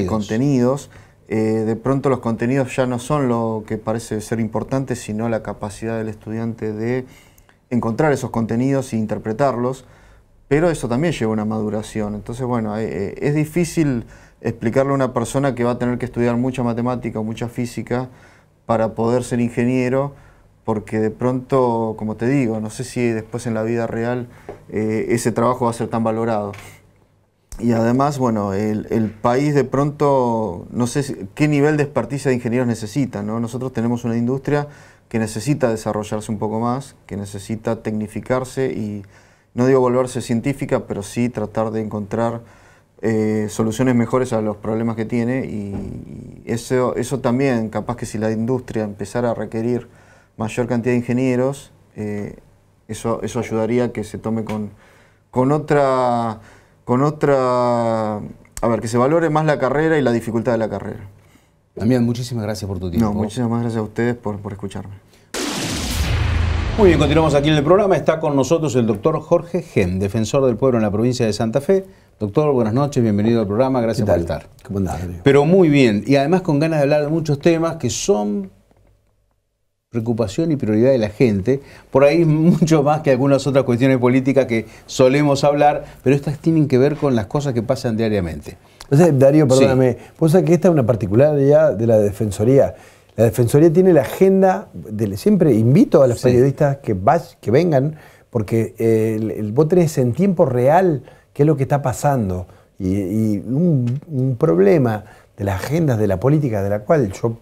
contenidos. De pronto los contenidos ya no son lo que parece ser importante, sino la capacidad del estudiante de encontrar esos contenidos e interpretarlos. pero eso también lleva una maduración. Entonces, bueno, es difícil explicarle a una persona que va a tener que estudiar mucha matemática o mucha física para poder ser ingeniero, porque de pronto, como te digo, no sé si después en la vida real ese trabajo va a ser tan valorado. Y además, bueno, el país de pronto, no sé qué nivel de experticia de ingenieros necesita, ¿no? Nosotros tenemos una industria que necesita desarrollarse un poco más, que necesita tecnificarse y, no digo volverse científica, pero sí tratar de encontrar soluciones mejores a los problemas que tiene, y eso también, capaz que si la industria empezara a requerir mayor cantidad de ingenieros, eso ayudaría a que se tome con otra, a ver, que se valore más la carrera y la dificultad de la carrera. Damián, muchísimas gracias por tu tiempo. No, muchísimas gracias a ustedes por escucharme. Muy bien, continuamos aquí en el programa. Está con nosotros el doctor Jorge Gem, defensor del pueblo en la provincia de Santa Fe. Doctor, buenas noches, bienvenido al programa, gracias por estar. ¿Cómo andás, Darío? Pero muy bien, y además con ganas de hablar de muchos temas que son preocupación y prioridad de la gente, por ahí mucho más que algunas otras cuestiones políticas que solemos hablar, pero estas tienen que ver con las cosas que pasan diariamente. Entonces, Darío, perdóname, vos sabés que esta es una particularidad de la Defensoría. La Defensoría tiene la agenda, siempre invito a los periodistas que vengan, porque vos tenés en tiempo real qué es lo que está pasando. Y un problema de las agendas de la política, de la cual yo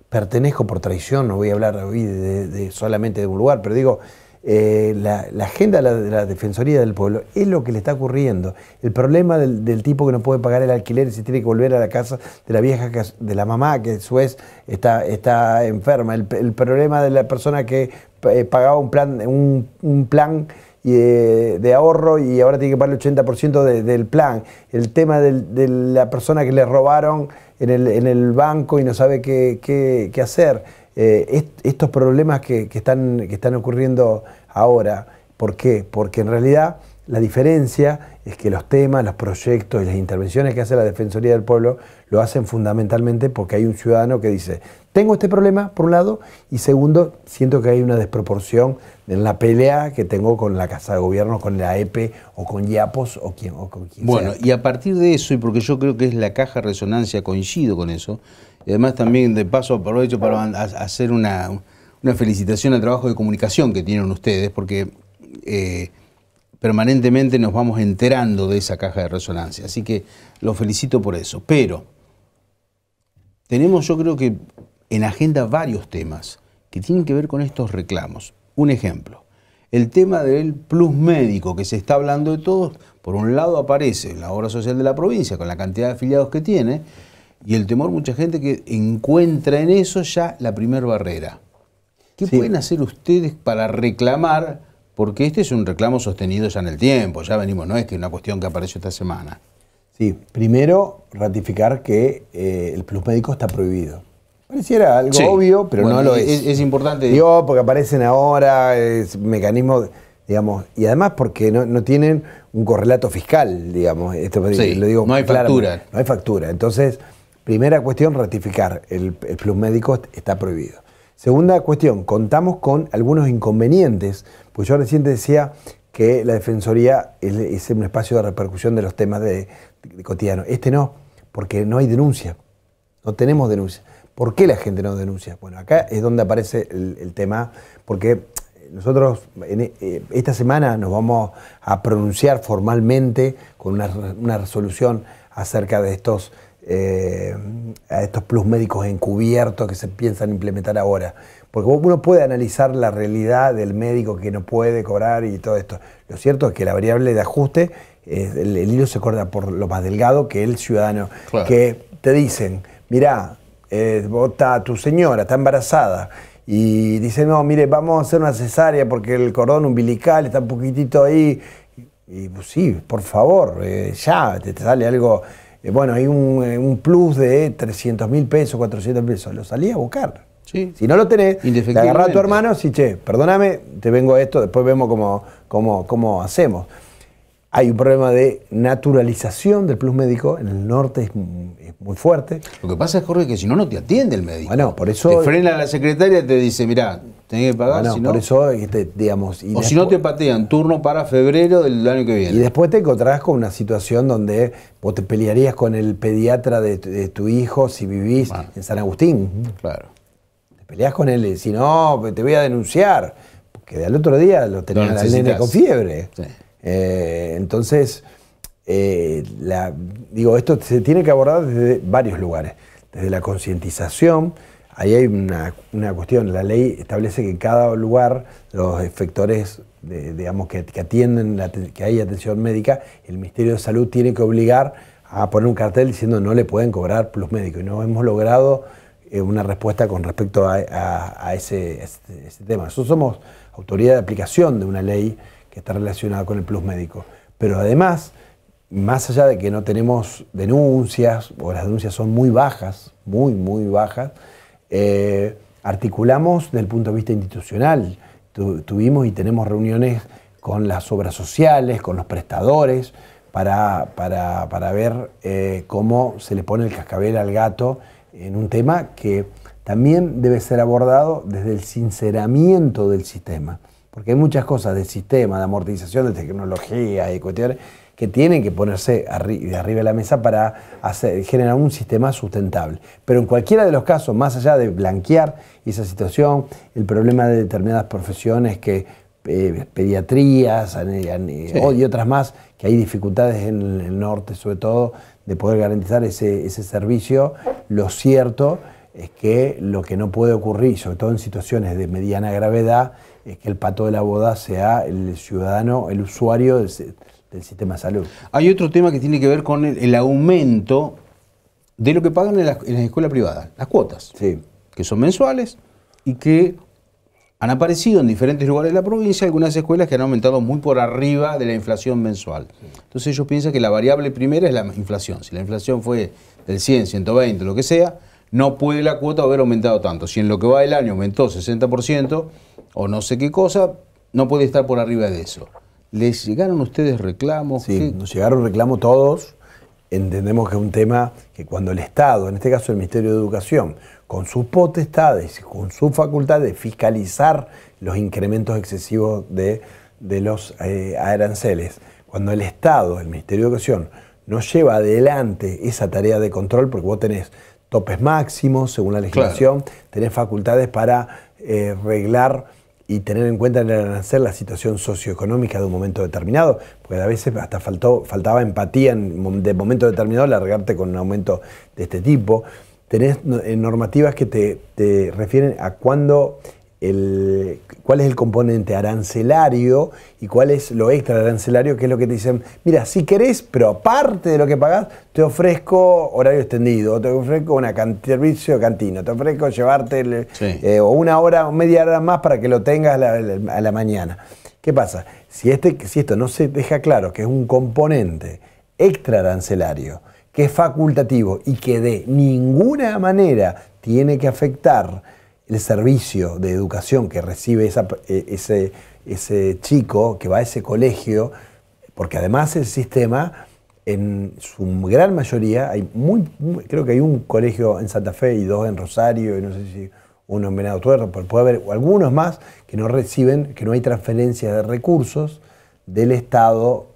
pertenezco por traición, no voy a hablar hoy solamente de un lugar, pero digo, la agenda de la Defensoría del Pueblo es lo que le está ocurriendo. El problema del tipo que no puede pagar el alquiler y se tiene que volver a la casa de la vieja, de la mamá, que a su vez está enferma. El problema de la persona que pagaba un plan de ahorro y ahora tiene que pagar el 80% del plan. El tema de la persona que le robaron en el banco y no sabe qué hacer. Estos problemas que están ocurriendo ahora. ¿Por qué? Porque en realidad la diferencia es que los temas, los proyectos y las intervenciones que hace la Defensoría del Pueblo lo hacen fundamentalmente porque hay un ciudadano que dice, tengo este problema, por un lado, y segundo, siento que hay una desproporción en la pelea que tengo con la Casa de Gobierno, con la EPE o con IAPOS o con quien bueno, sea. Y a partir de eso, y porque yo creo que es la caja de resonancia, coincido con eso, y además también de paso aprovecho para hacer una felicitación al trabajo de comunicación que tienen ustedes, porque permanentemente nos vamos enterando de esa caja de resonancia, así que los felicito por eso. Pero tenemos, yo creo que en agenda varios temas que tienen que ver con estos reclamos. Un ejemplo, el tema del plus médico, que se está hablando de todos. Por un lado aparece la obra social de la provincia con la cantidad de afiliados que tiene, y el temor, mucha gente que encuentra en eso ya la primer barrera. ¿Qué pueden hacer ustedes para reclamar? Porque este es un reclamo sostenido ya en el tiempo, ya venimos, no es que una cuestión que apareció esta semana. Sí, primero ratificar que el plus médico está prohibido. Pareciera algo obvio, pero bueno, no lo es. Es importante. Digo, porque aparecen ahora mecanismos, digamos, y además porque no tienen un correlato fiscal, digamos. Esto lo digo no hay factura. No hay factura. Entonces, primera cuestión, ratificar, el plus médico está prohibido. Segunda cuestión, contamos con algunos inconvenientes, pues yo recién te decía que la Defensoría es un espacio de repercusión de los temas de cotidiano. Este no, porque no hay denuncia, no tenemos denuncia. ¿Por qué la gente no denuncia? Bueno, acá es donde aparece el tema, porque nosotros esta semana nos vamos a pronunciar formalmente con una resolución acerca de estos plus médicos encubiertos que se piensan implementar ahora. Porque uno puede analizar la realidad del médico que no puede cobrar y todo esto. Lo cierto es que la variable de ajuste, el hilo se corta por lo más delgado que el ciudadano. Claro. Que te dicen, mirá, tu señora está embarazada y dice, no, mire, vamos a hacer una cesárea porque el cordón umbilical está un poquitito ahí. Y pues sí, por favor, ya te sale algo. Bueno, hay un plus de 300.000 pesos, 400 pesos. Lo salí a buscar. Sí. Si no lo tenés, te agarrás a tu hermano, sí, che, perdóname, te vengo a esto, después vemos cómo hacemos. Hay un problema de naturalización del plus médico, en el norte es muy fuerte. Lo que pasa es, Jorge, que si no, no te atiende el médico. Bueno, por eso... Te frena la secretaria y te dice, mirá, Tenés que pagar, Bueno, si no... por eso, digamos... o si no te patean, turno para febrero del año que viene. Y después te encontrás con una situación donde vos te pelearías con el pediatra de tu hijo si vivís en San Agustín. Claro. Te peleás con él, si no, te voy a denunciar. Porque al otro día lo tenían al nene con fiebre. Sí. Entonces, digo, esto se tiene que abordar desde varios lugares. Desde la concientización. Ahí hay una cuestión, la ley establece que en cada lugar los efectores, digamos, que atienden, que hay atención médica, el Ministerio de Salud tiene que obligar a poner un cartel diciendo no le pueden cobrar plus médico. Y no hemos logrado una respuesta con respecto a ese tema. Nosotros somos autoridad de aplicación de una ley que está relacionada con el plus médico. Pero además, más allá de que no tenemos denuncias, o las denuncias son muy bajas, muy bajas, articulamos desde el punto de vista institucional. Tuvimos y tenemos reuniones con las obras sociales, con los prestadores, para ver cómo se le pone el cascabel al gato en un tema que también debe ser abordado desde el sinceramiento del sistema. Porque hay muchas cosas del sistema, de amortización, de tecnología y cuestiones que tienen que ponerse de arriba de la mesa para generar un sistema sustentable. Pero en cualquiera de los casos, más allá de blanquear esa situación, el problema de determinadas profesiones, que pediatrías y otras más, que hay dificultades en el norte, sobre todo, de poder garantizar ese servicio, lo cierto es que lo que no puede ocurrir, sobre todo en situaciones de mediana gravedad, es que el pato de la boda sea el ciudadano, el usuario del sistema de salud. Hay otro tema que tiene que ver con el aumento de lo que pagan en las escuelas privadas, las cuotas, sí, que son mensuales y que han aparecido en diferentes lugares de la provincia, algunas escuelas que han aumentado muy por arriba de la inflación mensual. Entonces ellos piensan que la variable primera es la inflación. Si la inflación fue del 100, 120, lo que sea, no puede la cuota haber aumentado tanto. Si en lo que va del año aumentó 60% o no sé qué cosa, no puede estar por arriba de eso. ¿Les llegaron a ustedes reclamos? Sí, nos llegaron reclamos todos. Entendemos que es un tema que cuando el Estado, en este caso el Ministerio de Educación, con sus potestades, con su facultad de fiscalizar los incrementos excesivos de los aranceles, cuando el Estado, el Ministerio de Educación, no lleva adelante esa tarea de control, porque vos tenés topes máximos según la legislación, claro, tenés facultades para reglar y tener en cuenta en el arancel la situación socioeconómica de un momento determinado, porque a veces hasta faltaba empatía de momento determinado largarte con un aumento de este tipo. Tenés normativas que te refieren a cuál es el componente arancelario y cuál es lo extra arancelario, que es lo que te dicen, mira, si querés, pero aparte de lo que pagás, te ofrezco horario extendido, te ofrezco servicio de cantina, te ofrezco llevarte o una hora o media hora más para que lo tengas a la mañana. ¿Qué pasa? Si esto no se deja claro que es un componente extra arancelario, que es facultativo y que de ninguna manera tiene que afectar el servicio de educación que recibe ese chico que va a ese colegio, porque además el sistema, en su gran mayoría, creo que hay un colegio en Santa Fe y dos en Rosario, y no sé si uno en Venado Tuerto, pero puede haber algunos más que no reciben, que no hay transferencia de recursos del Estado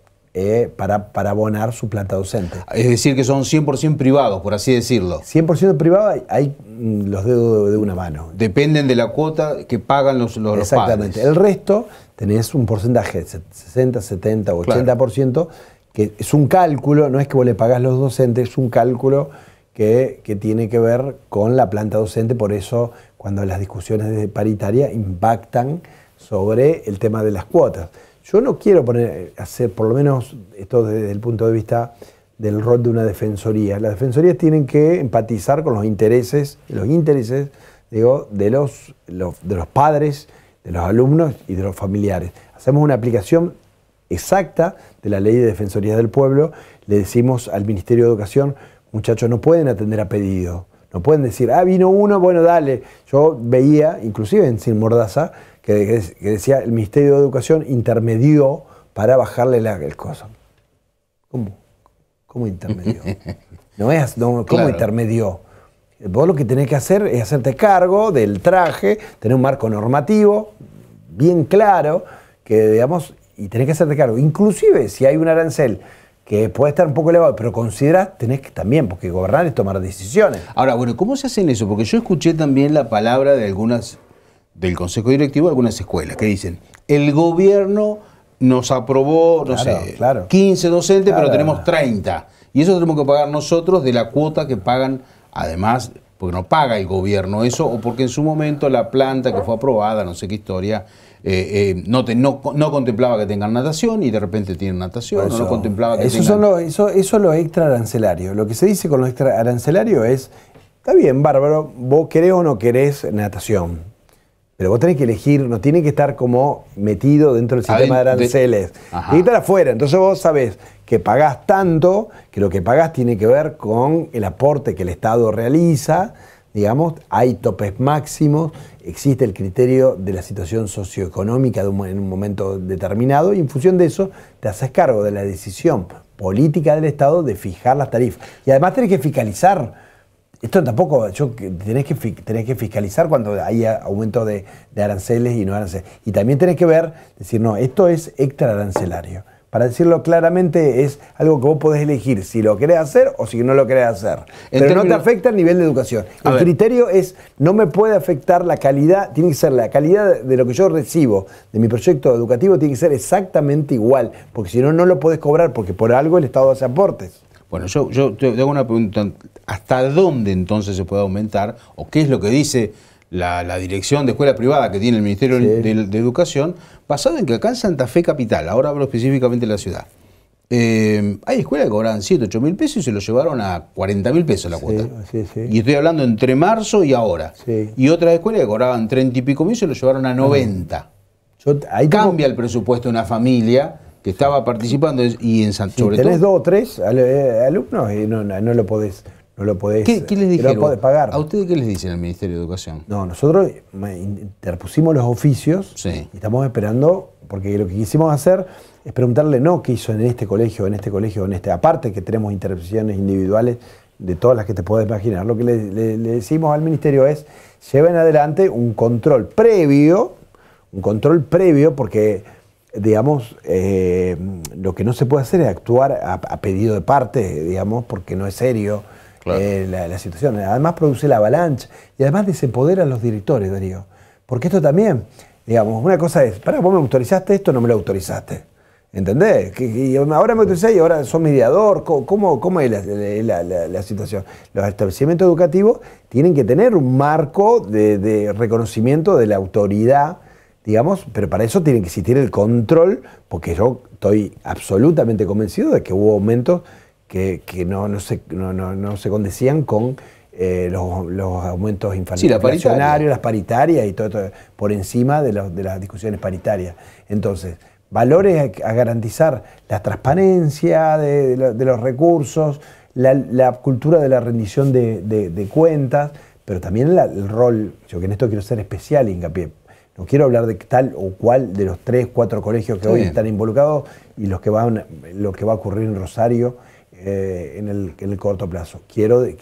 para abonar su planta docente. Es decir, que son 100% privados, por así decirlo. 100% privado, hay los dedos de una mano. Dependen de la cuota que pagan los Exactamente. padres. El resto tenés un porcentaje, 60, 70 o 80%, claro, que es un cálculo, no es que vos le pagás los docentes, es un cálculo que tiene que ver con la planta docente, por eso cuando las discusiones de paritaria impactan sobre el tema de las cuotas. Yo no quiero hacer, por lo menos esto desde el punto de vista del rol de una defensoría. Las defensorías tienen que empatizar con los intereses digo, de los padres, de los alumnos y de los familiares. Hacemos una aplicación exacta de la Ley de Defensorías del Pueblo. Le decimos al Ministerio de Educación, muchachos, no pueden atender a pedido. No pueden decir, vino uno, bueno, dale. Yo veía, inclusive en Sin Mordaza, que decía el Ministerio de Educación intermedió para bajarle el costo. ¿Cómo intermedió? ¿Cómo claro, intermedió? Vos lo que tenés que hacer es hacerte cargo del traje, tener un marco normativo bien claro, que digamos, y tenés que hacerte cargo. Inclusive si hay un arancel que puede estar un poco elevado, pero considerás, tenés que también, porque gobernar es tomar decisiones. Ahora, bueno, ¿cómo se hacen eso? Porque yo escuché también la palabra de algunas, del Consejo Directivo de algunas escuelas, que dicen, el gobierno nos aprobó, no sé, 15 docentes, pero tenemos 30. Y eso tenemos que pagar nosotros de la cuota que pagan, además, porque no paga el gobierno eso, o porque en su momento la planta que fue aprobada, no sé qué historia, no contemplaba que tengan natación y de repente tienen natación, eso, no contemplaba que eso tengan... Eso es lo extra arancelario. Lo que se dice con lo extra arancelario es, está bien, bárbaro, vos querés o no querés natación, pero vos tenés que elegir, no tiene que estar como metido dentro del sistema de aranceles, tiene que estar afuera. Entonces vos sabés que pagás tanto, que lo que pagás tiene que ver con el aporte que el Estado realiza, digamos, hay topes máximos, existe el criterio de la situación socioeconómica en un momento determinado y en función de eso te haces cargo de la decisión política del Estado de fijar las tarifas. Y además tenés que fiscalizar. Esto tampoco, tenés que fiscalizar cuando hay aumento de aranceles y no aranceles. Y también tenés que ver, decir, no, esto es extra arancelario. Para decirlo claramente, es algo que vos podés elegir si lo querés hacer o si no lo querés hacer. Pero no te afecta el nivel de educación. El criterio es, no me puede afectar la calidad, tiene que ser la calidad de lo que yo recibo de mi proyecto educativo, tiene que ser exactamente igual, porque si no, no lo podés cobrar, porque por algo el Estado hace aportes. Bueno, yo te hago una pregunta, ¿hasta dónde entonces se puede aumentar? ¿O qué es lo que dice la dirección de escuela privada que tiene el Ministerio de Educación, basado en que acá en Santa Fe Capital, ahora hablo específicamente de la ciudad, hay escuelas que cobraban 7, 8 mil pesos y se lo llevaron a 40 mil pesos la cuota. Y estoy hablando entre marzo y ahora. Y otras escuelas que cobraban 30 y pico mil y se lo llevaron a 90. Cambia el presupuesto de una familia que estaba participando y sobre todo... Tenés 2 o 3 alumnos y no lo podés... ¿Qué les dijeron? No podés pagar. ¿A ustedes qué les dicen al Ministerio de Educación? No, nosotros interpusimos los oficios y estamos esperando, porque lo que quisimos hacer es preguntarle no qué hizo en este colegio, en este colegio, en este. Aparte que tenemos intervenciones individuales de todas las que te puedes imaginar. Lo que le decimos al Ministerio es, lleven adelante un control previo porque, digamos, lo que no se puede hacer es actuar a pedido de parte, digamos, porque no es serio. La situación. Además produce la avalancha y además desempodera a los directores, Darío. Porque esto también, digamos, una cosa es, pará, vos me autorizaste esto, no me lo autorizaste. ¿Entendés? Y ahora me autorizaste y ahora sos mediador. ¿Cómo es la situación? Los establecimientos educativos tienen que tener un marco de reconocimiento de la autoridad, digamos, pero para eso tiene que existir el control, porque yo estoy absolutamente convencido de que hubo aumentos que no se condecían con los aumentos inflacionarios, las paritarias y todo por encima de las discusiones paritarias. Entonces, valores a garantizar la transparencia de los recursos, la cultura de la rendición de cuentas, pero también el rol, yo que en esto quiero ser especial hincapié. No quiero hablar de tal o cual de los 3, 4 colegios que hoy están involucrados y lo que va a ocurrir en Rosario en el corto plazo.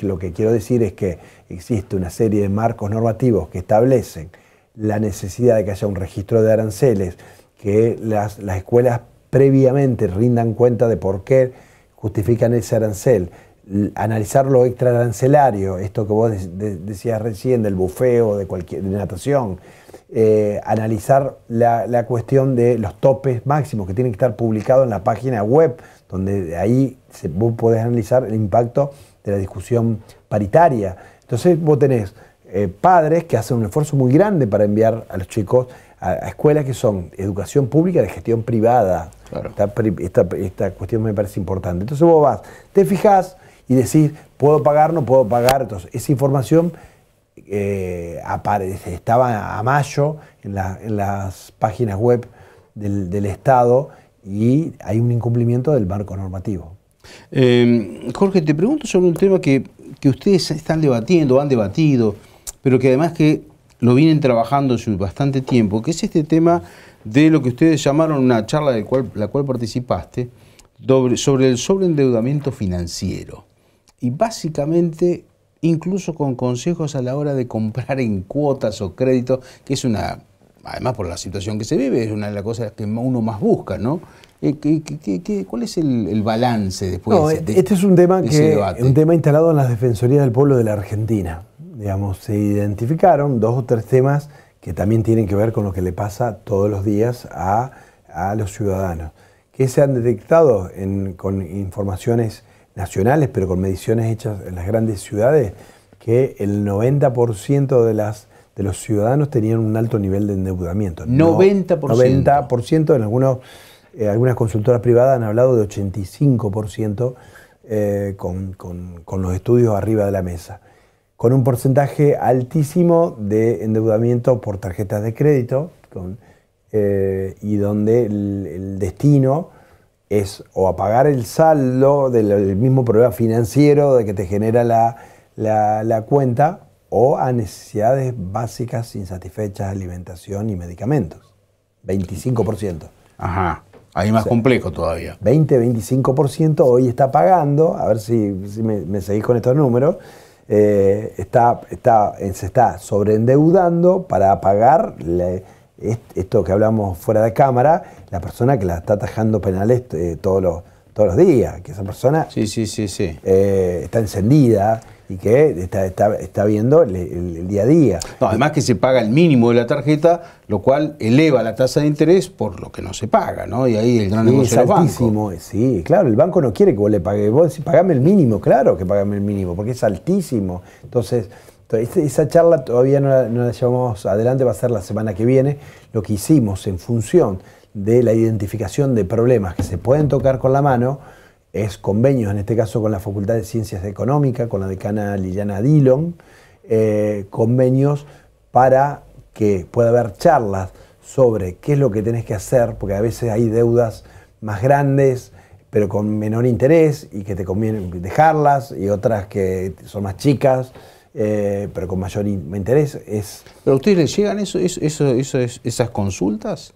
Lo que quiero decir es que existe una serie de marcos normativos que establecen la necesidad de que haya un registro de aranceles, que las escuelas previamente rindan cuenta de por qué justifican ese arancel, analizar lo extra arancelario, esto que vos decías recién del bufeo, de natación, analizar la cuestión de los topes máximos que tienen que estar publicados en la página web, donde de ahí vos podés analizar el impacto de la discusión paritaria. Entonces vos tenés padres que hacen un esfuerzo muy grande para enviar a los chicos a escuelas que son educación pública de gestión privada. Claro. Esta cuestión me parece importante. Entonces vos vas, te fijás y decís, ¿puedo pagar, no puedo pagar? Entonces esa información estaba a mayo en las páginas web del Estado y hay un incumplimiento del marco normativo. Jorge, te pregunto sobre un tema que ustedes están debatiendo, han debatido, pero que además que lo vienen trabajando hace bastante tiempo, que es este tema de lo que ustedes llamaron una charla de la cual participaste, sobre el sobreendeudamiento financiero. Y básicamente incluso con consejos a la hora de comprar en cuotas o créditos, que es además por la situación que se vive, es una de las cosas que uno más busca, ¿no? ¿Cuál es el balance después de este es un tema debate? Instalado en las Defensorías del Pueblo de la Argentina. Digamos, se identificaron 2 o 3 temas que también tienen que ver con lo que le pasa todos los días a los ciudadanos, que se han detectado con informaciones nacionales, pero con mediciones hechas en las grandes ciudades, que el 90% de los ciudadanos tenían un alto nivel de endeudamiento. 90%. 90%, en algunas consultoras privadas han hablado de 85% con los estudios arriba de la mesa, con un porcentaje altísimo de endeudamiento por tarjetas de crédito, y donde el destino es o a pagar el saldo del mismo problema financiero de que te genera la cuenta, o a necesidades básicas insatisfechas, alimentación y medicamentos. 25%. Ajá, ahí más complejo todavía. 20-25% hoy está pagando, a ver si me seguís con estos números, se está sobreendeudando para pagar esto que hablamos fuera de cámara, la persona que la está atajando penales todos los días, que esa persona Sí. está encendida y que está viendo el día a día. No, además que se paga el mínimo de la tarjeta, lo cual eleva la tasa de interés por lo que no se paga, ¿no? Y ahí el gran negocio de los bancos. Sí, claro, el banco no quiere que vos le pagues. Vos decís, pagame el mínimo, claro que pagame el mínimo, porque es altísimo. Entonces, esa charla todavía no la llevamos adelante, va a ser la semana que viene. Lo que hicimos en función de la identificación de problemas que se pueden tocar con la mano es convenios, en este caso con la Facultad de Ciencias Económicas, con la decana Liliana Dillon, convenios para que pueda haber charlas sobre qué es lo que tenés que hacer, porque a veces hay deudas más grandes, pero con menor interés y que te conviene dejarlas, y otras que son más chicas, pero con mayor interés. ¿Pero a ustedes les llegan esas consultas?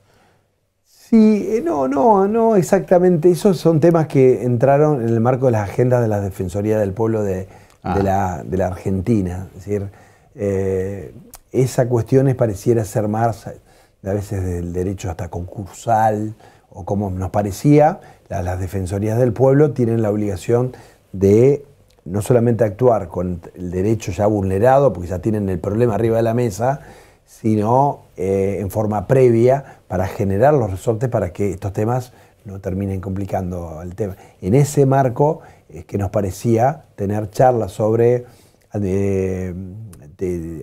Sí, no exactamente. Esos son temas que entraron en el marco de las agendas de la Defensoría del Pueblo de la Argentina. Es decir, esa cuestión pareciera ser más, a veces, del derecho hasta concursal, o como nos parecía, las Defensorías del Pueblo tienen la obligación de no solamente actuar con el derecho ya vulnerado, porque ya tienen el problema arriba de la mesa, sino en forma previa para generar los resortes para que estos temas no terminen complicando el tema. En ese marco es que nos parecía tener charlas sobre de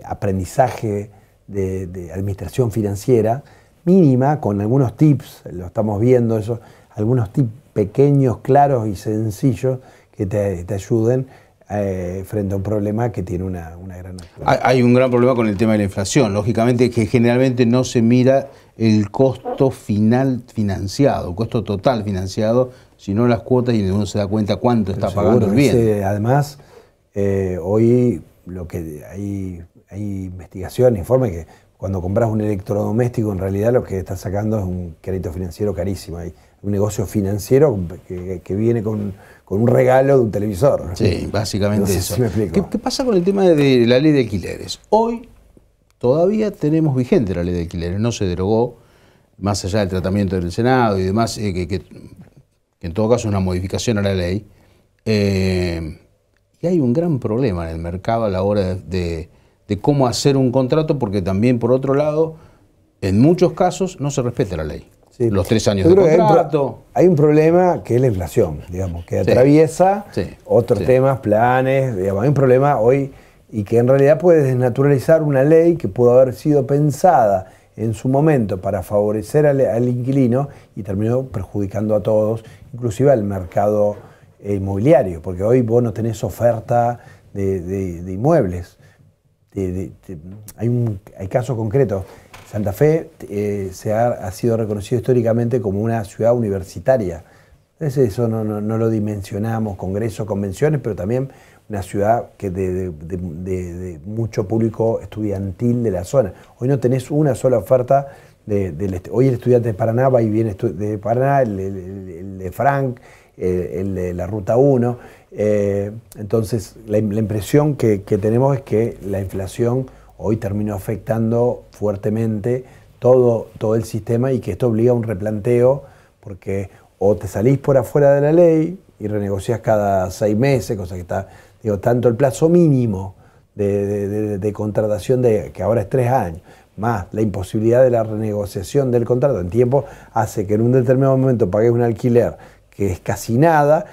aprendizaje de administración financiera mínima, con algunos tips, lo estamos viendo, algunos tips pequeños, claros y sencillos que te ayuden frente a un problema que tiene una gran actualidad. Hay un gran problema con el tema de la inflación. Lógicamente que generalmente no se mira el costo final financiado, el costo total financiado, sino las cuotas, y uno se da cuenta cuánto está pagando el bien. Además, hoy hay investigación, informe que cuando compras un electrodoméstico, en realidad lo que estás sacando es un crédito financiero carísimo. Hay un negocio financiero que viene con un regalo de un televisor. Sí, básicamente no sé eso. Si me explico. ¿Qué pasa con el tema de la ley de alquileres? Hoy todavía tenemos vigente la ley de alquileres, no se derogó, más allá del tratamiento del Senado y demás, que en todo caso es una modificación a la ley. Y hay un gran problema en el mercado a la hora de cómo hacer un contrato, porque también, por otro lado, en muchos casos no se respeta la ley. Sí. Los 3 años de contrato. Hay un problema que es la inflación, digamos, que atraviesa otros temas, planes, digamos. Hay un problema hoy, y que en realidad puede desnaturalizar una ley que pudo haber sido pensada en su momento para favorecer al inquilino y terminó perjudicando a todos, inclusive al mercado inmobiliario, porque hoy vos no tenés oferta de inmuebles. Hay casos concretos. Santa Fe ha sido reconocido históricamente como una ciudad universitaria. Entonces eso no lo dimensionamos, congresos, convenciones, pero también una ciudad que de mucho público estudiantil de la zona. Hoy no tenés una sola oferta. Hoy el estudiante de Paraná va y viene de Paraná, el de Frank, el de la Ruta 1. Entonces, la impresión que tenemos es que la inflación hoy terminó afectando fuertemente todo el sistema y que esto obliga a un replanteo, porque o te salís por afuera de la ley y renegociás cada 6 meses, cosa que está, digo, tanto el plazo mínimo de contratación, que ahora es 3 años, más la imposibilidad de la renegociación del contrato en tiempo, hace que en un determinado momento pagues un alquiler que es casi nada,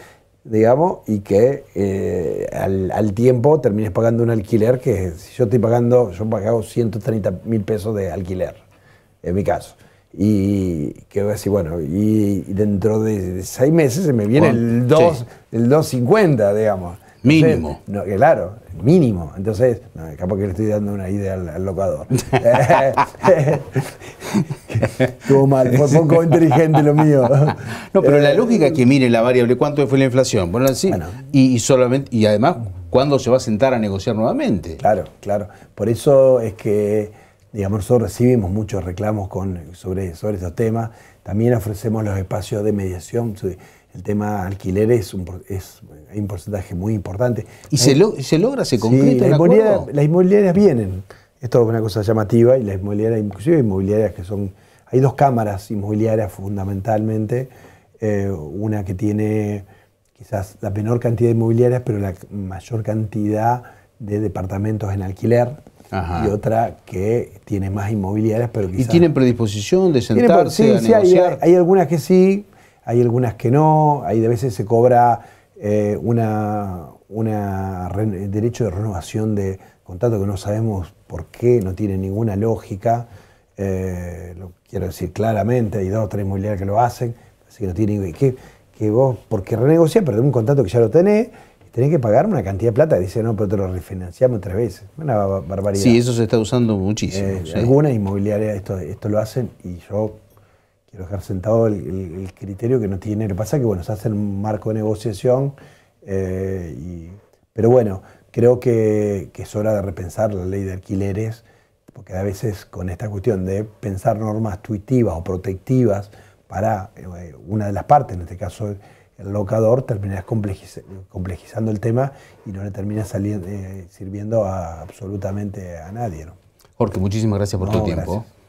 digamos, y que al tiempo termines pagando un alquiler que, si yo pago 130.000 pesos de alquiler, en mi caso. Y que voy a decir, bueno, y dentro de 6 meses se me viene el 2.50, digamos. Entonces, mínimo. No, claro, mínimo. Entonces, no, capaz que le estoy dando una idea al locador. Estuvo mal, fue poco inteligente lo mío. No, pero la lógica es que mire la variable, ¿cuánto fue la inflación? Bueno, así, Bueno. y además, ¿cuándo se va a sentar a negociar nuevamente? Claro, claro. Por eso es que, digamos, nosotros recibimos muchos reclamos sobre estos temas. También ofrecemos los espacios de mediación. El tema alquiler hay un porcentaje muy importante. ¿Y se logra, se concreta el acuerdo? Las inmobiliarias vienen. Esto es una cosa llamativa, y las inmobiliarias, inclusive inmobiliarias que son... Hay 2 cámaras inmobiliarias fundamentalmente, una que tiene quizás la menor cantidad de inmobiliarias, pero la mayor cantidad de departamentos en alquiler. Ajá. Y otra que tiene más inmobiliarias, pero quizás... ¿Y tienen predisposición de sentarse a negociar? Hay algunas que sí, hay algunas que no. Hay de veces se cobra derecho de renovación de contrato que no sabemos por qué, no tiene ninguna lógica. Lo quiero decir claramente, hay 2 o 3 inmobiliarias que lo hacen, así que no tiene que vos, porque renegociar, perdés un contrato que ya lo tenés que pagar una cantidad de plata. Dice, no, pero te lo refinanciamos 3 veces. Una barbaridad. Sí, eso se está usando muchísimo. Sí. Algunas inmobiliarias esto lo hacen, y yo quiero dejar sentado el criterio que no tiene. Lo que pasa es que, bueno, se hace en un marco de negociación, pero bueno, creo que es hora de repensar la ley de alquileres, porque a veces con esta cuestión de pensar normas tuitivas o protectivas para una de las partes, en este caso el locador, terminás complejizando el tema y no le termina sirviendo absolutamente a nadie, ¿no? Jorge, muchísimas gracias por tu tiempo. Gracias.